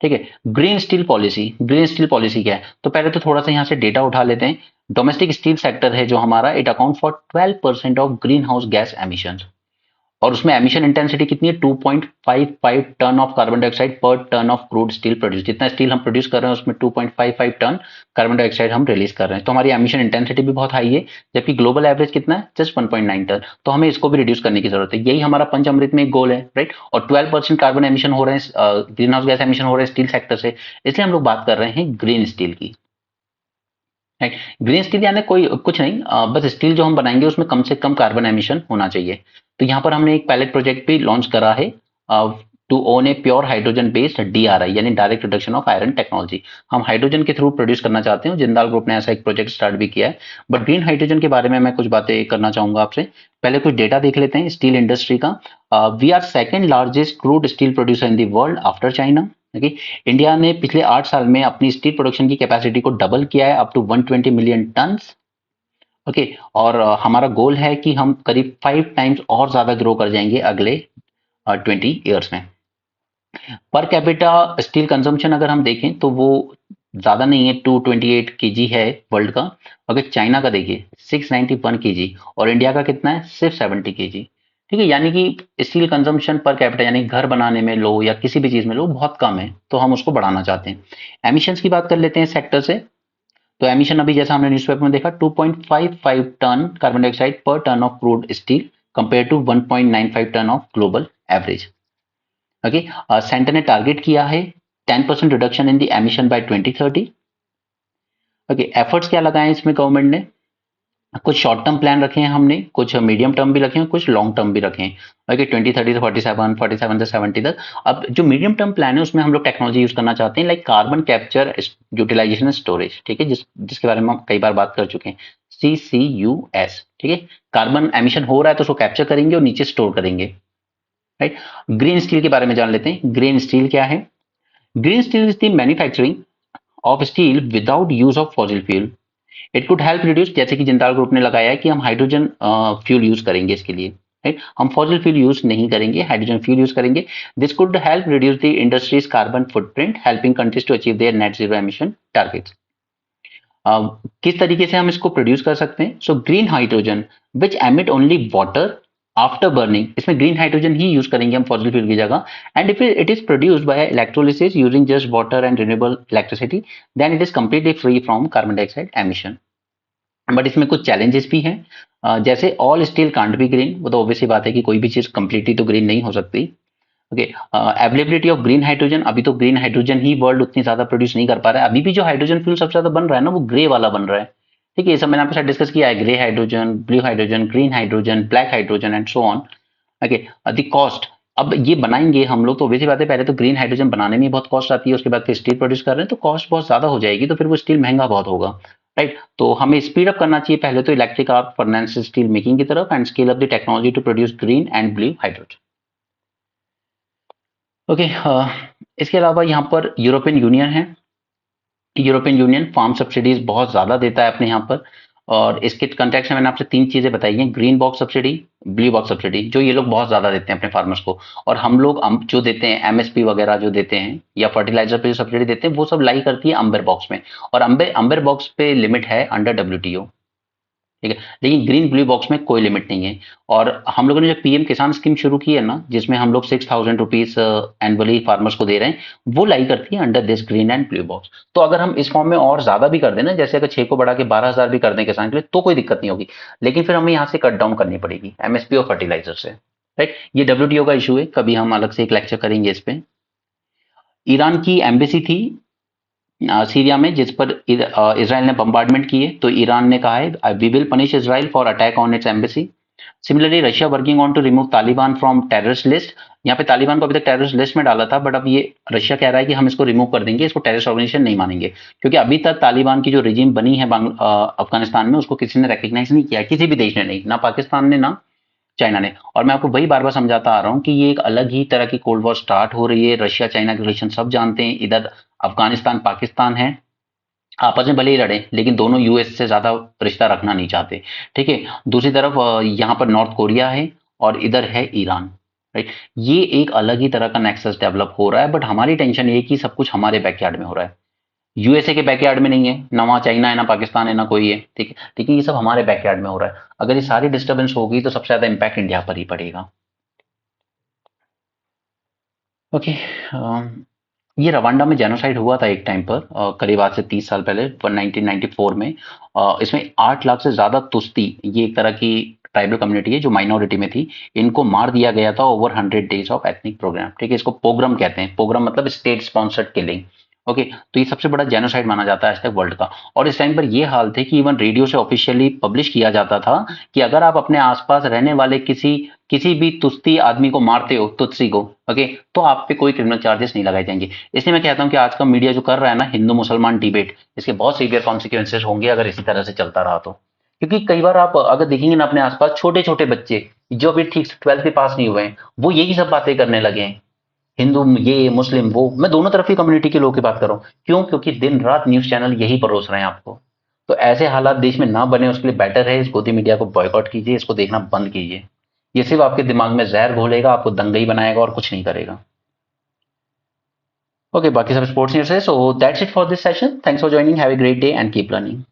ठीक है, ग्रीन स्टील पॉलिसी क्या है? तो पहले तो थोड़ा सा यहाँ से डेटा उठा लेते हैं। डोमेस्टिक स्टील सेक्टर है जो हमारा, it account for 12% of green house gas emission, और उसमें एमिशन इंटेंसिटी कितनी है? 2.55 ton of carbon dioxide per ton of crude steel produce. जितना स्टील हम प्रोड्यूस कर रहे हैं उसमें 2.55 टन कार्बन डाइऑक्साइड हम रिलीज कर रहे हैं, तो हमारी एमिशन इंटेंसिटी भी बहुत हाई है, जबकि ग्लोबल एवरेज कितना है? Just 1.9 ton. तो हमें इसको भी रिड्यूस करने की जरूरत है, यही हमारा पंचामृत में एक गोल है, राइट। और 12% कार्बन एमिशन हो रहे हैं, ग्रीन हाउस गैस एमिशन हो रहे हैं स्टील सेक्टर से, इसलिए हम लोग बात कर रहे हैं ग्रीन स्टील की, राइट। ग्रीन स्टील यानी कोई कुछ नहीं, बस स्टील जो हम बनाएंगे उसमें कम से कम कार्बन एमिशन होना चाहिए। तो यहाँ पर हमने एक पायलट प्रोजेक्ट भी लॉन्च करा है to own a pure hydrogen based DRI यानी direct reduction of iron technology. हम हाइड्रोजन के थ्रू प्रोड्यूस करना चाहते हैं, जिंदाल ग्रुप ने ऐसा एक प्रोजेक्ट स्टार्ट भी किया है। बट ग्रीन हाइड्रोजन के बारे में मैं कुछ बातें करना चाहूंगा आपसे। पहले कुछ डेटा देख लेते हैं स्टील इंडस्ट्री का। We are second largest crude steel producer in the world after China. Okay, India ने पिछले 8 साल में अपनी स्टील प्रोडक्शन की कैपेसिटी को डबल किया है, up to 120 million tons. Okay, और हमारा गोल है कि हम करीब 5 टाइम्स और ज्यादा ग्रो कर जाएंगे अगले 20 ईयर्स में। पर कैपिटा स्टील कंजम्पशन अगर हम देखें तो वो ज्यादा नहीं है, 228 केजी है वर्ल्ड का। अगर चाइना का देखिए 691 केजी, और इंडिया का कितना है? सिर्फ 70 केजी। ठीक है, यानी कि स्टील कंजम्पशन पर कैपिटा यानी घर बनाने में लो या किसी भी चीज में लो बहुत कम है, तो हम उसको बढ़ाना चाहते हैं। एमिशंस की बात कर लेते हैं सेक्टर से। तो एमिशन अभी जैसा हमने न्यूज़पेपर में देखा 2.55 ton carbon dioxide per ton of crude steel compare to 1.95 ton of global average. Okay, centre ने टारगेट किया है 10% reduction in the emission by 2030। Okay, efforts क्या लगाए इसमें गवर्नमेंट ने? कुछ शॉर्ट टर्म प्लान रखे हैं हमने, कुछ मीडियम टर्म भी रखे हैं, कुछ लॉन्ग टर्म भी रखे हैं। ओके, 2030 से 47, 47 से 70 तक। अब जो मीडियम टर्म प्लान है उसमें हम लोग टेक्नोलॉजी यूज करना चाहते हैं, like carbon capture, utilisation and storage, ठीक है, जिसके बारे में हम कई बार बात कर चुके हैं, CCUS, ठीक है। कार्बन एमिशन हो रहा है तो उसको कैप्चर करेंगे और नीचे स्टोर करेंगे, राइट। ग्रीन स्टील के बारे में जान लेते हैं। ग्रीन स्टील क्या है? Green steel is the manufacturing of steel without use of fossil fuel. It could help reduce, जैसे कि जिंदाल ग्रुप ने लगाया है कि हम हाइड्रोजन फ्यूल यूज करेंगे इसके लिए, राइट। हम फॉसिल फ्यूल यूज नहीं करेंगे, हाइड्रोजन फ्यूल यूज करेंगे। This could help reduce the industries carbon footprint, helping countries to achieve their net zero emission targets. किस तरीके से हम इसको प्रोड्यूस कर सकते हैं? So green hydrogen which emit only water after burning, इसमें ग्रीन हाइड्रोजन ही यूज करेंगे हम फॉसिल फ्यूल की जगह। And if it is produced by electrolysis using just water and renewable electricity, then it is completely free from carbon dioxide emission. But इसमें कुछ challenges भी हैं। जैसे all steel can't be green, वो तो obviously बात है कि कोई भी चीज कंप्लीटली तो ग्रीन नहीं हो सकती। Okay, availability of green hydrogen, अभी तो ग्रीन हाइड्रोजन ही वर्ल्ड उतनी ज्यादा प्रोड्यूस नहीं कर पा रहा है। अभी भी जो हाइड्रोजन फ्यूल सबसे ज्यादा बन रहा है ना, वो ग्रे वाला बन रहा है, ठीक है। ये सब मैंने आपके साथ डिस्कस किया है, grey hydrogen, blue hydrogen, green hydrogen, black hydrogen and so on. Okay, the cost, अब ये बनाएंगे हम लोग तो वैसी बात है, पहले तो ग्रीन हाइड्रोजन बनाने में बहुत कॉस्ट आती है, उसके बाद फिर स्टील प्रोड्यूस कर रहे हैं तो कॉस्ट बहुत ज्यादा हो जाएगी, तो फिर वो स्टील महंगा बहुत होगा, राइट। तो हमें स्पीड अप करना चाहिए पहले तो electric arc furnace steel making की तरफ, and scale up the technology to produce green and blue hydrogen. Okay, इसके अलावा यहाँ पर यूरोपियन यूनियन है। यूरोपियन यूनियन फार्म सब्सिडीज बहुत ज्यादा देता है अपने यहाँ पर, और इसके कंटेक्स्ट में मैंने आपसे तीन चीजें बताई हैं, green box subsidy, blue box subsidy, जो ये लोग बहुत ज्यादा देते हैं अपने फार्मर्स को। और हम लोग जो देते हैं MSP वगैरह जो देते हैं, या फर्टिलाइजर पे जो सब्सिडी देते हैं, वो सब लाई करती है अंबर बॉक्स में, और अंबर बॉक्स पे लिमिट है अंडर WTO, ठीक है। लेकिन ग्रीन ब्लू बॉक्स में कोई लिमिट नहीं है। और हम लोगों ने जो PM किसान स्कीम शुरू की है ना, जिसमें हम लोग 6,000 रुपीज एनुअली फार्मर्स को दे रहे हैं, वो लाई करती है under this green and blue box. तो अगर हम इस फॉर्म में और ज्यादा भी कर दें ना, जैसे अगर 6 को बढ़ा के 12,000 भी कर दें किसान के लिए, तो कोई दिक्कत नहीं होगी। लेकिन फिर हमें यहाँ से कट डाउन करनी पड़ेगी MSP और फर्टिलाइजर से, राइट। ये WTO का इशू है, कभी हम अलग से एक लेक्चर करेंगे इस पे। ईरान की एम्बेसी थी सीरिया में, जिस पर इसराइल ने बम्बार्डमेंट किए, तो ईरान ने कहा है we will punish Israel for attack on its embassy. Similarly Russia working on to remove Taliban from terrorist list. यहाँ पे तालिबान को अभी तक टेररिस्ट लिस्ट में डाला था, बट अब ये रशिया कह रहा है कि हम इसको रिमूव कर देंगे, इसको टेररिस्ट ऑर्गेनाइजेशन नहीं मानेंगे, क्योंकि अभी तक तालिबान की जो रिजीम बनी है अफगानिस्तान में, उसको किसी ने रिकग्नाइज नहीं किया, किसी भी देश ने नहीं, ना पाकिस्तान ने ना चाइना ने। और मैं आपको वही बार बार समझाता आ रहा हूँ कि ये एक अलग ही तरह की कोल्ड वॉर स्टार्ट हो रही है। रशिया चाइना के रिलेशन सब जानते हैं, इधर अफगानिस्तान पाकिस्तान है, आपस में भले ही लड़े, लेकिन दोनों US से ज्यादा रिश्ता रखना नहीं चाहते, ठीक है। दूसरी तरफ यहाँ पर नॉर्थ कोरिया है, और इधर है ईरान, राइट। ये एक अलग ही तरह का नेक्सस डेवलप हो रहा है, बट हमारी टेंशन ये है कि सब कुछ हमारे बैकयार्ड में हो रहा है। USA के बैकयार्ड में नहीं है ना, वहाँ चाइना है ना पाकिस्तान है ना कोई है, ठीक है, लेकिन ये सब हमारे बैकयार्ड में हो रहा है। अगर ये सारी डिस्टर्बेंस होगी तो सबसे ज्यादा इम्पैक्ट इंडिया पर ही पड़ेगा। ओके, ये रवांडा में जेनोसाइड हुआ था एक टाइम पर, करीब आज से 30 साल पहले, 1994 में। इसमें 8 लाख से ज्यादा तुस्ती, ये एक तरह की ट्राइबल कम्युनिटी है जो माइनॉरिटी में थी, इनको मार दिया गया था over 100 days of ethnic program, ठीक है। इसको पोग्राम कहते हैं, पोग्राम मतलब स्टेट स्पॉन्सर्ड किलिंग। ओके, तो ये सबसे बड़ा जेनोसाइड माना जाता है आज तक वर्ल्ड का। और इस टाइम पर ये हाल थे कि इवन रेडियो से ऑफिशियली पब्लिश किया जाता था कि अगर आप अपने आसपास रहने वाले किसी किसी भी तुस्ती आदमी को मारते हो, तुत्सी को, ओके, तो आप पे कोई क्रिमिनल चार्जेस नहीं लगाए जाएंगे। इसलिए मैं कहता हूं कि आज का मीडिया जो कर रहा है ना, हिंदू मुसलमान डिबेट, इसके बहुत सीवियर कॉन्सिक्वेंसेस होंगे अगर इसी तरह से चलता रहा तो। क्योंकि कई बार आप अगर देखेंगे ना अपने आसपास, छोटे छोटे बच्चे जो अभी ठीक से 12th भी पास नहीं हुए हैं, वो यही सब बातें करने लगे हैं, हिंदू ये मुस्लिम वो। मैं दोनों तरफ की कम्युनिटी के लोगों की बात कर रहा हूँ, क्यों? क्योंकि दिन रात न्यूज चैनल यही परोस रहे हैं आपको। तो ऐसे हालात देश में ना बने, उसके लिए बेटर है इस गोदी मीडिया को बॉयकॉट कीजिए, इसको देखना बंद कीजिए। ये सिर्फ आपके दिमाग में जहर घोलेगा, आपको दंगई बनाएगा और कुछ नहीं करेगा। ओके, बाकी सब स्पोर्ट्स न्यूज है। So that's it for this session. Thanks for joining, have a great day and keep learning.